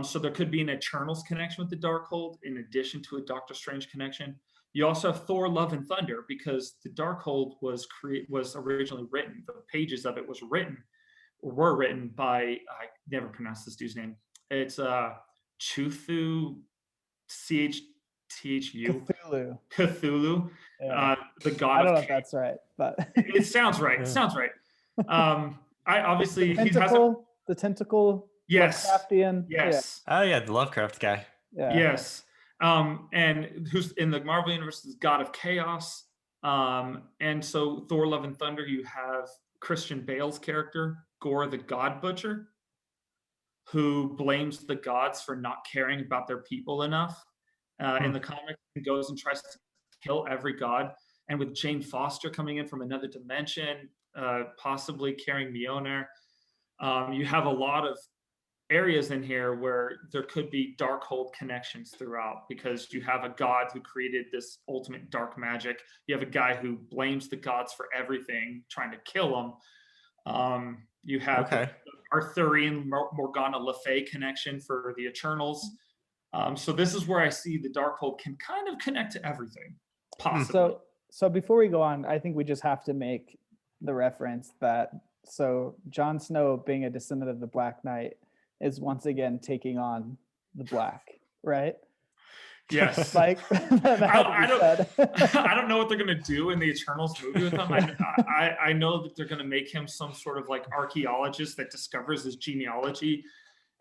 So there could be an Eternals connection with the Darkhold in addition to a Doctor Strange connection. You also have Thor: Love and Thunder, because the Darkhold was originally written. The pages of it were written by, I never pronounced this dude's name. It's Chuthu, CHTHU. Cthulhu, Yeah. the god I don't of know if that's right, but it sounds right. It sounds right. I obviously the tentacle, the tentacle. Yes. Lovecraftian. Yes. Oh yeah, the Lovecraft guy. Yeah. Yes. And who's in the Marvel universe is God of Chaos. And so Thor: Love and Thunder, you have Christian Bale's character, Gore the God Butcher, who blames the gods for not caring about their people enough. In the comic, he goes and tries to kill every god. And with Jane Foster coming in from another dimension, possibly carrying Mjolnir, you have a lot of areas in here where there could be Darkhold connections throughout, because you have a god who created this ultimate dark magic. You have a guy who blames the gods for everything, trying to kill them. You have the Arthurian Morgana Le Fay connection for the Eternals. So this is where I see the Darkhold can kind of connect to everything, possibly. So before we go on, I think we just have to make the reference that Jon Snow, being a descendant of the Black Knight, is once again taking on the Black, right? Yes. Like I don't know what they're gonna do in the Eternals movie with him. I know that they're gonna make him some sort of like archaeologist that discovers his genealogy.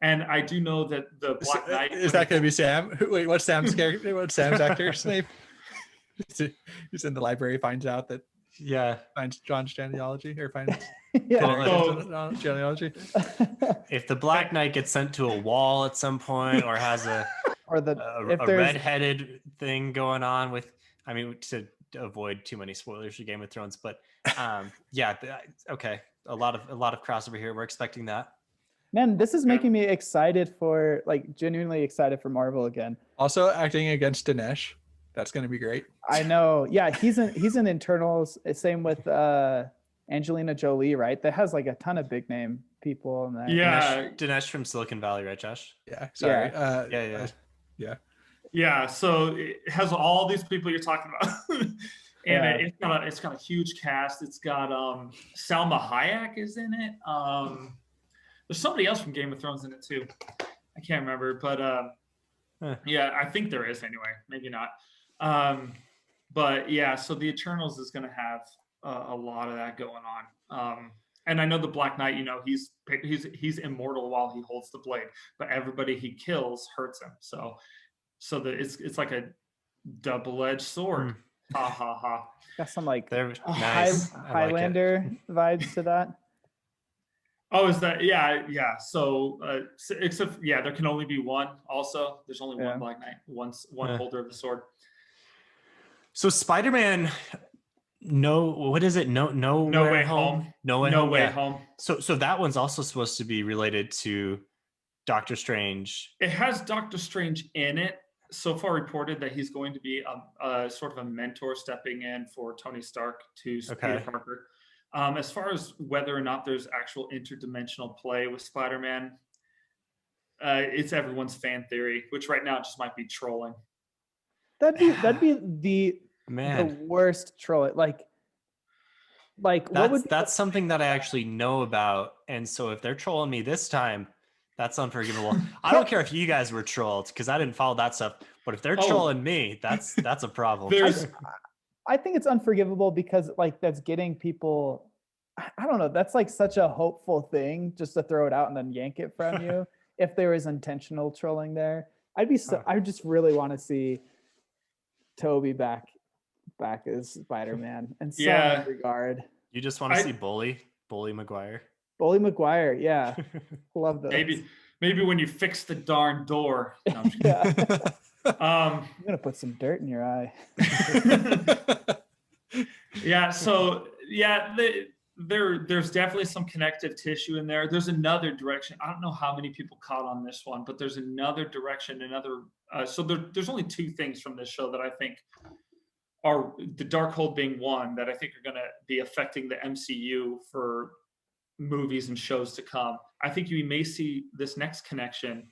And I do know that the Black Knight is that going to be Sam? Wait, what's Sam's character? What's Sam's actor's name? He's in the library, finds out that finds John's genealogy, or finds genealogy. If the Black Knight gets sent to a wall at some point, or has a red-headed thing going on with, I mean, to avoid too many spoilers for Game of Thrones, but okay, a lot of crossover here. We're expecting that. Man, this is making me excited for, like, genuinely excited for Marvel again. Also acting against Dinesh. That's going to be great. I know. Yeah, he's in Eternals. Same with Angelina Jolie, right? That has like a ton of big name people in that. Yeah, Dinesh from Silicon Valley, right, Josh? Yeah. Sorry. Yeah. So it has all these people you're talking about, and it's got a huge cast. It's got Salma Hayek is in it. There's somebody else from Game of Thrones in it too. I can't remember, but yeah, I think there is anyway. Maybe not. But yeah, so the Eternals is going to have a lot of that going on. And I know the Black Knight, you know, he's immortal while he holds the blade, but everybody he kills hurts him. So it's like a double-edged sword. Ha ha ha. Got some like nice. Highlander vibes to that. Oh, is that? Yeah. So, except there can only be one. Also, there's only one Black Knight, one holder of the sword. So Spider-Man, what is it? No Way Home. No Way Home. So that one's also supposed to be related to Doctor Strange. It has Doctor Strange in it. So far reported that he's going to be a sort of a mentor stepping in for Tony Stark to Peter Parker. As far as whether or not there's actual interdimensional play with Spider-Man, it's everyone's fan theory, which right now just might be trolling. That'd be the worst troll. Like that's something that I actually know about, and so if they're trolling me this time, that's unforgivable. I don't care if you guys were trolled, because I didn't follow that stuff. But if they're trolling me, that's a problem. I think it's unforgivable because like that's getting people. I don't know. That's like such a hopeful thing just to throw it out and then yank it from you. If there is intentional trolling there, I just really want to see Toby back as Spider-Man in some regard. You just want to see Bully Maguire. Bully Maguire, yeah. Love those. Maybe when you fix the darn door. No, I'm gonna put some dirt in your eye. There's definitely some connective tissue in there. There's another direction. I don't know how many people caught on this one, but there's another direction, so there's only two things from this show that I think are the Darkhold being one that I think are going to be affecting the MCU for movies and shows to come. I think you may see this next connection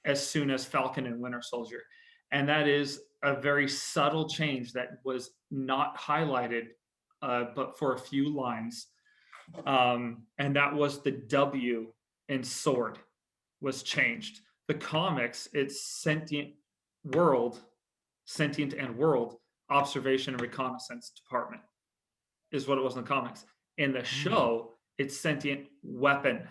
as soon as Falcon and Winter Soldier. And that is a very subtle change that was not highlighted, but for a few lines. And that was the W in sword was changed. The comics, it's sentient and world observation and reconnaissance department is what it was in the comics. In the show, it's sentient weapon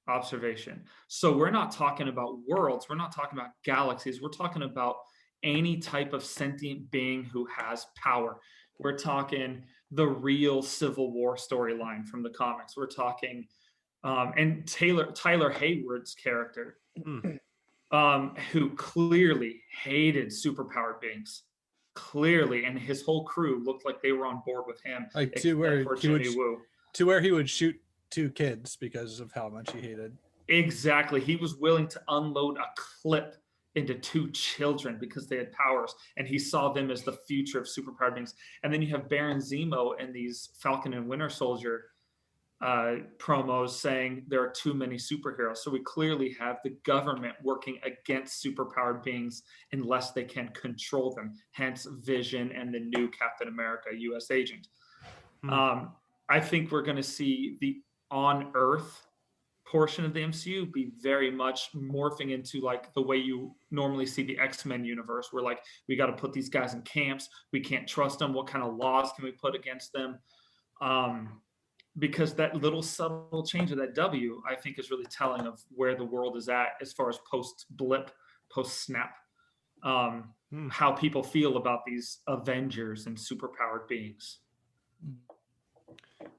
observation. So we're not talking about worlds, we're not talking about galaxies, we're talking about any type of sentient being who has power. We're talking the real Civil War storyline from the comics. We're talking and Tyler Hayward's character, who clearly hated superpowered beings, clearly, and his whole crew looked like they were on board with him, like to where he would shoot 2 kids because of how much he hated. Exactly, he was willing to unload a clip into 2 children because they had powers, and he saw them as the future of superpowered beings. And then you have Baron Zemo and these Falcon and Winter Soldier promos saying there are too many superheroes. So we clearly have the government working against superpowered beings unless they can control them. Hence Vision and the new Captain America US agent. I think we're going to see the on Earth portion of the MCU be very much morphing into like the way you normally see the X-Men universe, where like we got to put these guys in camps, we can't trust them, what kind of laws can we put against them? Because that little subtle change of that W, I think, is really telling of where the world is at as far as post-blip, post-snap, how people feel about these Avengers and superpowered beings.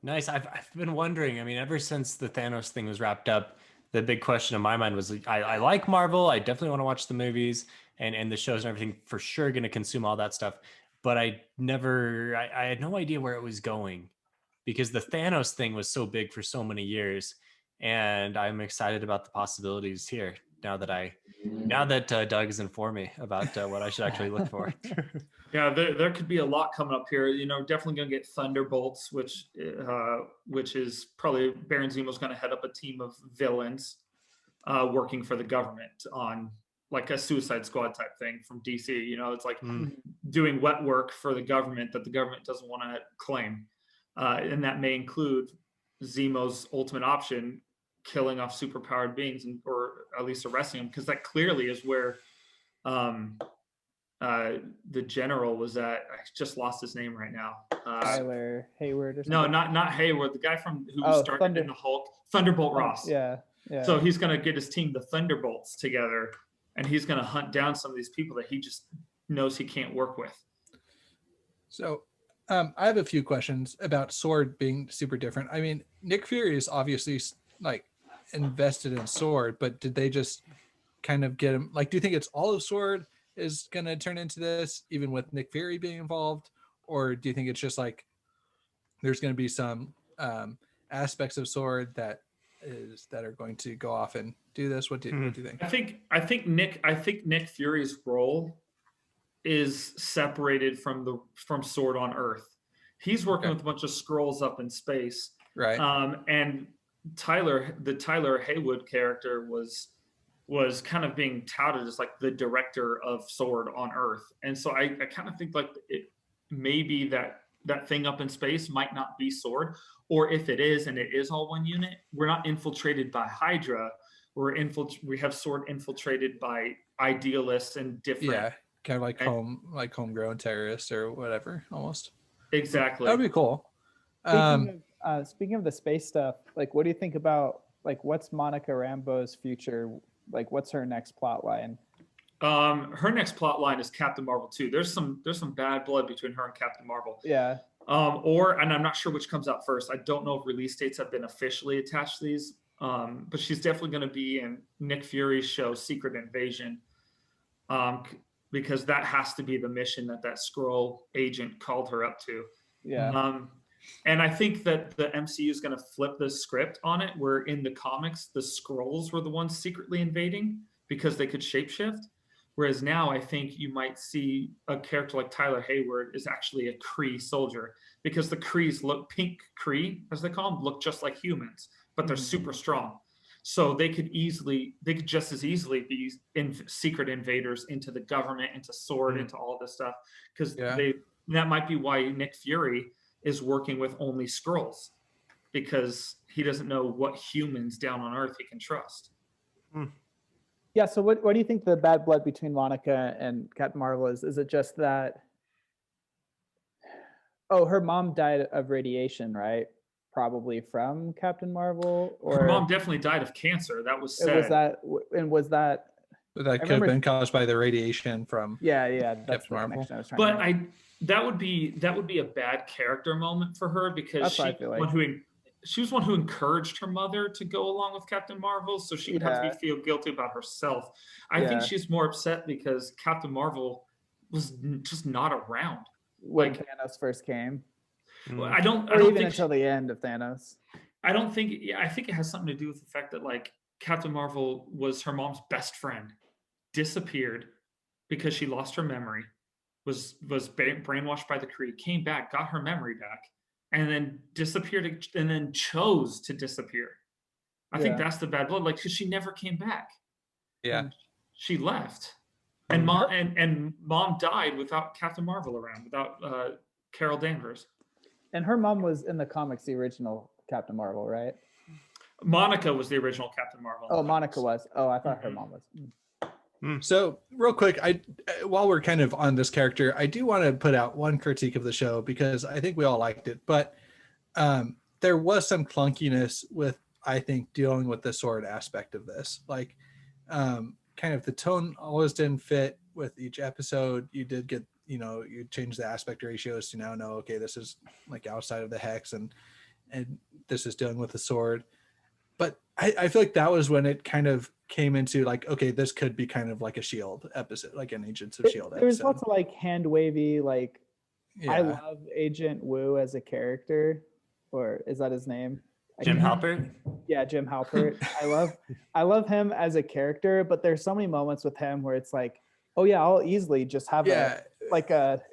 Nice. I've been wondering, I mean, ever since the Thanos thing was wrapped up, the big question in my mind was, I like Marvel. I definitely want to watch the movies and the shows and everything, for sure going to consume all that stuff. But I had no idea where it was going, because the Thanos thing was so big for so many years. And I'm excited about the possibilities here now that Doug has informed me about what I should actually look for. Yeah, there could be a lot coming up here. You know, definitely going to get Thunderbolts, which is probably Baron Zemo's going to head up a team of villains working for the government on like a Suicide Squad type thing from DC. You know, it's like doing wet work for the government that the government doesn't want to claim. And that may include Zemo's ultimate option, killing off superpowered beings, or at least arresting them, because that clearly is where the general was at. I just lost his name right now. Tyler Hayward or something? No, not Hayward. The guy who started in the Hulk. Thunderbolt Ross. Yeah. So he's going to get his team, the Thunderbolts, together, and he's going to hunt down some of these people that he just knows he can't work with. So I have a few questions about Sword being super different. I mean, Nick Fury is obviously like invested in Sword, but did they just kind of get him? Like, do you think it's all of Sword is going to turn into this, even with Nick Fury being involved? Or do you think it's just like there's going to be some aspects of Sword that are going to go off and do this? What do you think? I think Nick Fury's role is separated from Sword on Earth. He's working with a bunch of Skrulls up in space, right? And the Tyler Hayward character was kind of being touted as like the director of Sword on Earth, and so I kind of think like it maybe that thing up in space might not be Sword, or if it is and it is all one unit, we're not infiltrated by Hydra. We have Sword infiltrated by idealists and different. Yeah. Kind of like homegrown terrorists or whatever, almost. Exactly. That would be cool. Speaking of the space stuff, like, what do you think about like what's Monica Rambeau's future? Like, what's her next plot line? Her next plot line is Captain Marvel 2. There's some bad blood between her and Captain Marvel. Yeah. And I'm not sure which comes out first. I don't know if release dates have been officially attached to these. But she's definitely going to be in Nick Fury's show Secret Invasion. Because that has to be the mission that Skrull agent called her up to. Yeah. And I think that the MCU is going to flip the script on it, where in the comics, the Skrulls were the ones secretly invading because they could shapeshift. Whereas now I think you might see a character like Tyler Hayward is actually a Kree soldier, because the Krees pink Kree, as they call them, look just like humans, but they're super strong. So they could just as easily be secret invaders into the government, into SWORD, into all this stuff, because that might be why Nick Fury is working with only Skrulls, because he doesn't know what humans down on Earth he can trust. Yeah. So what do you think the bad blood between Monica and Captain Marvel is? Is it just that? Oh, her mom died of radiation, right? Probably from Captain Marvel, or her mom definitely died of cancer. That was said. Was that? That could have been caused by the radiation from that's Captain Marvel. That would be a bad character moment for her, because she was one who encouraged her mother to go along with Captain Marvel, so she would have to feel guilty about herself. I think she's more upset because Captain Marvel was just not around when Thanos first came. Well, I don't think until the end of Thanos. I think it has something to do with the fact that like Captain Marvel was her mom's best friend, disappeared because she lost her memory, was brainwashed by the Kree, came back, got her memory back, and then disappeared, and then chose to disappear. I think that's the bad blood, like, because she never came back. Yeah, she left, and mom died without Captain Marvel around, without Carol Danvers. And her mom was in the comics, the original Captain Marvel, right? Monica was the original Captain Marvel. Oh, Monica was. Oh, I thought her mom was. So real quick, while we're kind of on this character, I do want to put out one critique of the show, because I think we all liked it, but there was some clunkiness with, I think, dealing with the SWORD aspect of this. Like, kind of the tone always didn't fit with each episode. You did get, you change the aspect ratios to now know, okay, this is like outside of the hex, and this is dealing with the SWORD. But I feel like that was when it kind of came into like, okay, this could be kind of like a S.H.I.E.L.D. episode, like an Agents of S.H.I.E.L.D. episode. There's lots of like hand wavy, like, I love Agent Wu as a character, or is that his name? Jim Halpert? Yeah, Jim Halpert. I love him as a character, but there's so many moments with him where it's like, oh yeah, I'll easily just have a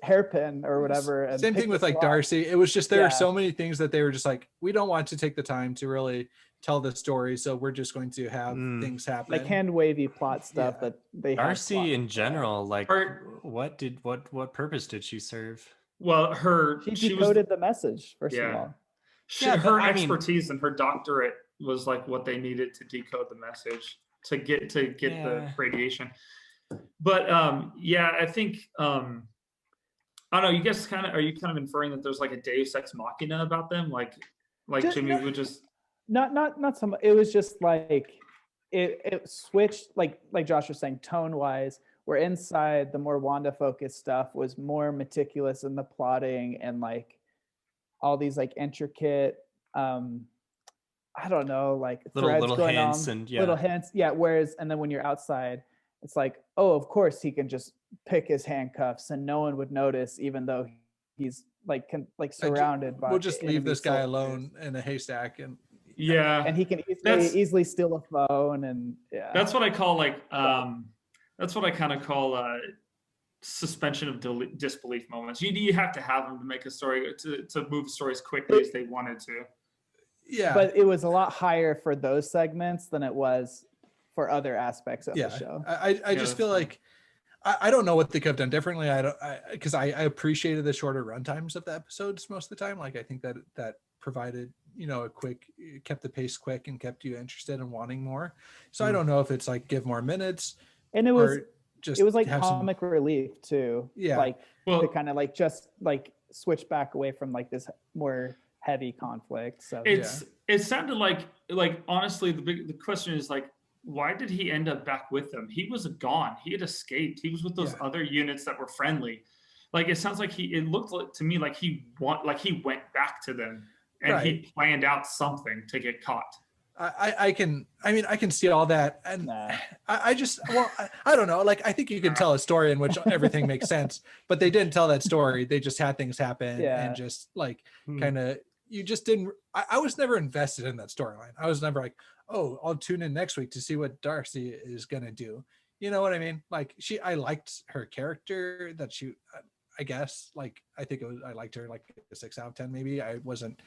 hairpin or whatever. And same thing with like Darcy. It was just, there are so many things that they were just like, we don't want to take the time to really tell the story, so we're just going to have things happen, like hand wavy plot stuff that they Darcy in general. Like, what purpose did she serve? Well, she decoded the message first of all. Her expertise and her doctorate was like what they needed to decode the message to get the radiation. But I think I don't know. You guys are you kind of inferring that there's like a Deus Ex Machina about them, like Jimmy would just not so much. It was just like it switched, like Josh was saying, tone wise. Where inside the more Wanda focused stuff was more meticulous in the plotting and like all these like intricate I don't know, like threads little going hints on, and little hints. Yeah. Whereas, and then when you're outside, it's like, oh, of course he can just pick his handcuffs and no one would notice, even though he's like surrounded by. We'll just leave this guy alone in a haystack, and and he can easily steal a phone, and that's what I call that's what I kind of call suspension of disbelief moments. You have to have them to make a story to move stories as quickly as they wanted to. Yeah, but it was a lot higher for those segments than it was for other aspects of the show. I just feel like I don't know what they could have done differently. Because I appreciated the shorter run times of the episodes most of the time. Like, I think that provided, kept the pace quick and kept you interested and wanting more. So I don't know if it's like give more minutes, and it was like comic relief too. Yeah, like to kind of like just like switch back away from like this more heavy conflict. So it sounded like honestly the question is like, why did he end up back with them? He was gone. He had escaped. He was with those other units that were friendly. Like, it sounds like it looked to me like he went back to them and he planned out something to get caught. I can see all that, and I don't know. Like, I think you can tell a story in which everything makes sense, but they didn't tell that story. They just had things happen and just like kind of, you just didn't. I was never invested in that storyline. I was never like, oh, I'll tune in next week to see what Darcy is gonna do. You know what I mean? Like, I liked her character, that she, I guess, like, I think I liked her like a 6 out of 10 maybe. I wasn't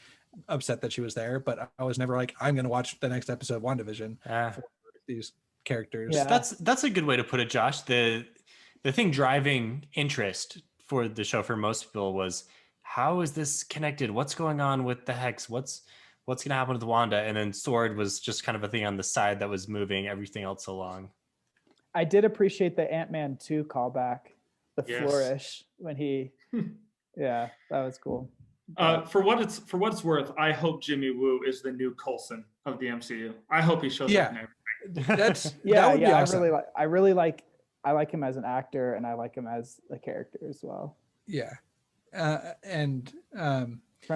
upset that she was there, but I was never like, I'm going to watch the next episode of WandaVision for these characters. Yeah, that's a good way to put it, Josh. The thing driving interest for the show for most people was, how is this connected? What's going on with the Hex? What's going to happen with Wanda? And then Sword was just kind of a thing on the side that was moving everything else along. I did appreciate the Ant-Man 2 callback, the flourish when he, yeah, that was cool. For what it's worth, I hope Jimmy Woo is the new Coulson of the MCU. I hope he shows up in everything. That would be awesome. I like him as an actor, and I like him as a character as well. Yeah.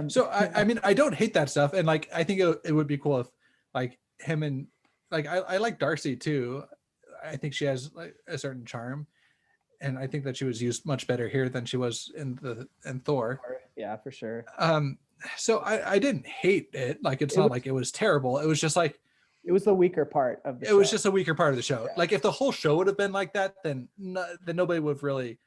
So I mean, I don't hate that stuff, and like I think it would be cool if like him and like I like Darcy too. I think she has like a certain charm, and I think that she was used much better here than she was in Thor. Yeah, for sure. So I didn't hate it. Like it's not like it was terrible. It was just like it was the weaker part of the show. It was just a weaker part of the show. Yeah. Like if the whole show would have been like that, then nobody would have really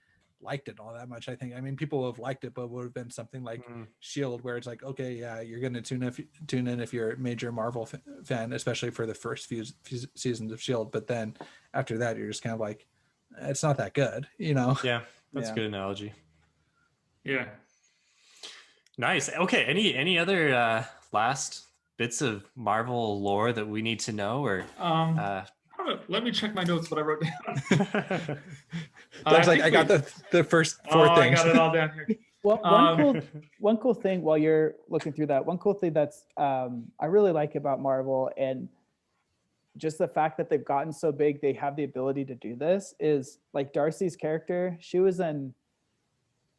liked it all that much. I think. I mean, people would have liked it, but it would have been something like Shield, where it's like, okay, yeah, you're going to tune in if you're a major Marvel fan, especially for the first few seasons of Shield. But then after that, you're just kind of like, it's not that good, you know? Yeah, that's a good analogy. Yeah. Nice. Okay. Any other last bits of Marvel lore that we need to know, or? Let me check my notes. What I wrote down. I got the first four things. I got it all down here. Well, one cool thing while you're looking through that, one cool thing that's I really like about Marvel, and just the fact that they've gotten so big, they have the ability to do this, is like Darcy's character.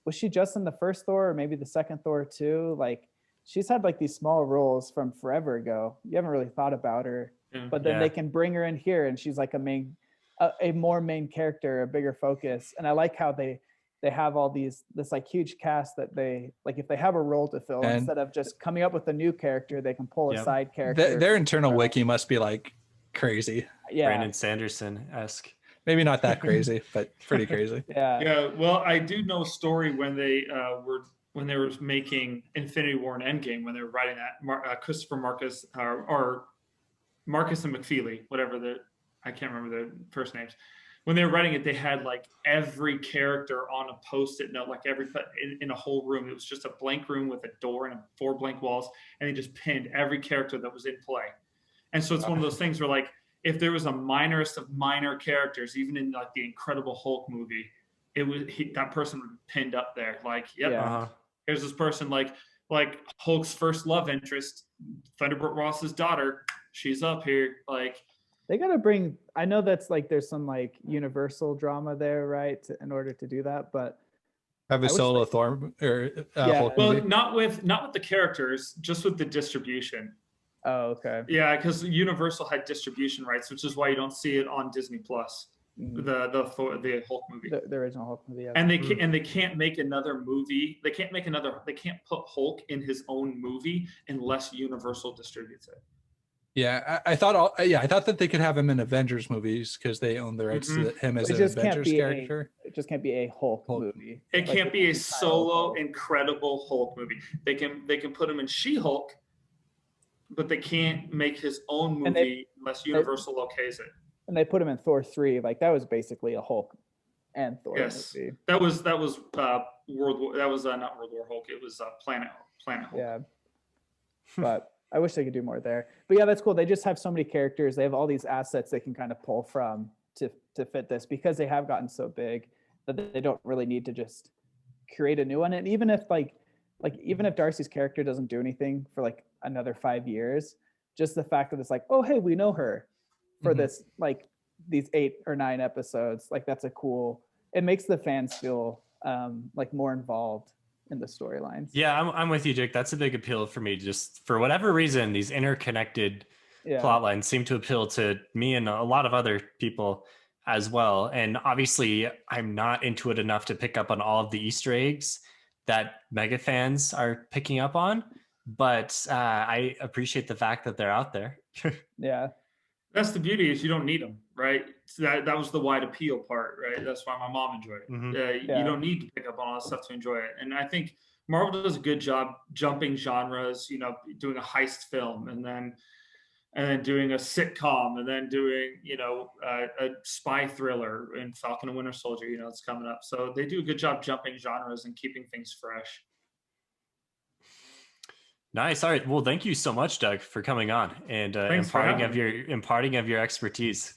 Was she just in the first Thor, or maybe the second Thor too? Like she's had like these small roles from forever ago. You haven't really thought about her, but then they can bring her in here, and she's like a more main character, a bigger focus. And I like how they have all this like huge cast that they like, if they have a role to fill, and instead of just coming up with a new character, they can pull a side character. Their internal wiki must be like crazy. Yeah, Brandon Sanderson-esque. Maybe not that crazy, but pretty crazy. Yeah. Well, I do know a story when they were making Infinity War and Endgame, when they were writing that, Christopher Marcus or Marcus and McFeely, whatever I can't remember the first names. When they were writing it, they had like every character on a Post-it note, like in a whole room. It was just a blank room with a door and 4 blank walls, and they just pinned every character that was in play. And so it's one of those things where like, if there was a minorest of minor characters, even in like the Incredible Hulk movie, that person would be pinned up there. Like, here's this person, like Hulk's first love interest, Thunderbolt Ross's daughter. She's up here. Like, they got to bring, I know that's like, there's some like universal drama there, right? In order to do that, but have a solo Thor or Hulk well, movie? not with the characters, just with the distribution. Oh, okay. Yeah, because Universal had distribution rights, which is why you don't see it on Disney Plus. The Hulk movie, the original Hulk movie. Yeah. And they can't make another movie. They can't put Hulk in his own movie unless Universal distributes it. Yeah, I thought that they could have him in Avengers movies because they own the rights to him as an Avengers character. It just can't be a Hulk movie. It can't be a solo incredible Hulk movie. They can put him in She-Hulk, but they can't make his own movie unless Universal okays it. And they put him in Thor 3. Like that was basically a Hulk and Thor movie. That was not World War Hulk. It was Planet Hulk. Yeah, but I wish they could do more there. But yeah, that's cool. They just have so many characters. They have all these assets they can kind of pull from to fit this, because they have gotten so big that they don't really need to just create a new one. And even if even if Darcy's character doesn't do anything for like another 5 years, just the fact that it's like, oh, hey, we know her for this, like these 8 or 9 episodes, like that's it makes the fans feel like more involved in the storylines. Yeah, I'm with you, Jake. That's a big appeal for me. Just for whatever reason, these interconnected plot lines seem to appeal to me and a lot of other people as well. And obviously, I'm not into it enough to pick up on all of the Easter eggs that mega fans are picking up on, but I appreciate the fact that they're out there. Yeah. That's the beauty, is you don't need them, right? So that was the wide appeal part, right? That's why my mom enjoyed it. You don't need to pick up on all that stuff to enjoy it. And I think Marvel does a good job jumping genres, you know, doing a heist film and then doing a sitcom and then doing, you know, a spy thriller in Falcon and Winter Soldier, you know, it's coming up. So they do a good job jumping genres and keeping things fresh. Nice. All right. Well, thank you so much, Doug, for coming on and imparting of your expertise.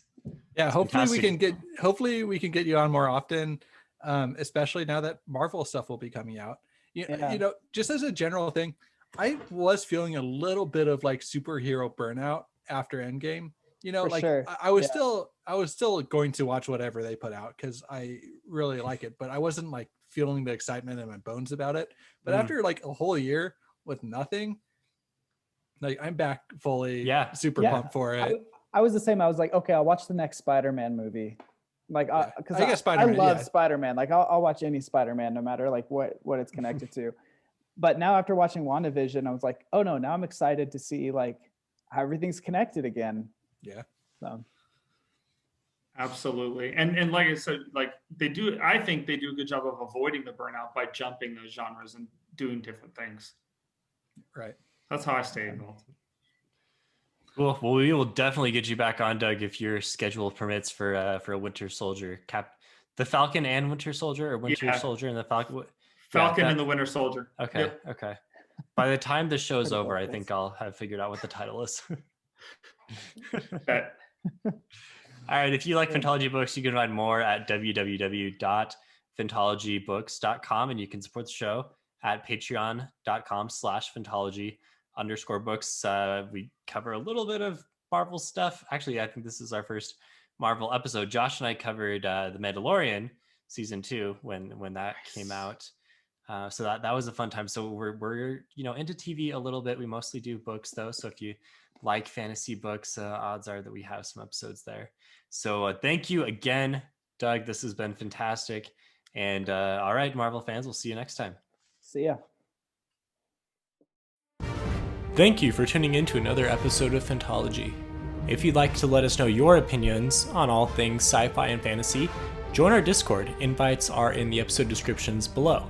Yeah, hopefully we can get you on more often, especially now that Marvel stuff will be coming out. You know, just as a general thing, I was feeling a little bit of like superhero burnout after Endgame. You know, like sure. I was still going to watch whatever they put out because I really like it, but I wasn't like feeling the excitement in my bones about it. But after like a whole year with nothing, like I'm back fully super pumped for it. I was the same. I was like, okay, I'll watch the next Spider-Man movie. Like, because I love Spider-Man. Like, I'll watch any Spider-Man, no matter like what it's connected to. But now after watching WandaVision, I was like, oh no, now I'm excited to see like how everything's connected again. Yeah. So. Absolutely. And like I said, like I think they do a good job of avoiding the burnout by jumping those genres and doing different things. Right. That's how I stay involved. Cool. Well, we will definitely get you back on, Doug, if your schedule permits for a Winter Soldier the Falcon and Winter Soldier, or Winter Soldier and the Falcon. Falcon and the Winter Soldier. Okay. Yep. Okay. By the time the show's over, I think I'll have figured out what the title is. Okay. All right. If you like Phantology books, you can find more at www.phantologybooks.com, and you can support the show at patreon.com/phantology_books. We cover a little bit of Marvel stuff. Actually, I think this is our first Marvel episode. Josh and I covered The Mandalorian season 2 when that came out. So that was a fun time. So we're into TV a little bit. We mostly do books though. So if you like fantasy books, odds are that we have some episodes there. So thank you again, Doug. This has been fantastic. And all right, Marvel fans, we'll see you next time. See ya. Thank you for tuning in to another episode of Phantology. If you'd like to let us know your opinions on all things sci-fi and fantasy, join our Discord. Invites are in the episode descriptions below.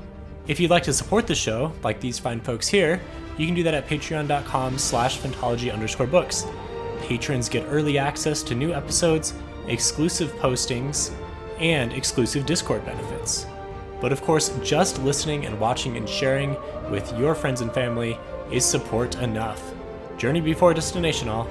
If you'd like to support the show, like these fine folks here, you can do that at patreon.com/phantology_books. Patrons get early access to new episodes, exclusive postings, and exclusive Discord benefits. But of course, just listening and watching and sharing with your friends and family is support enough. Journey before destination all.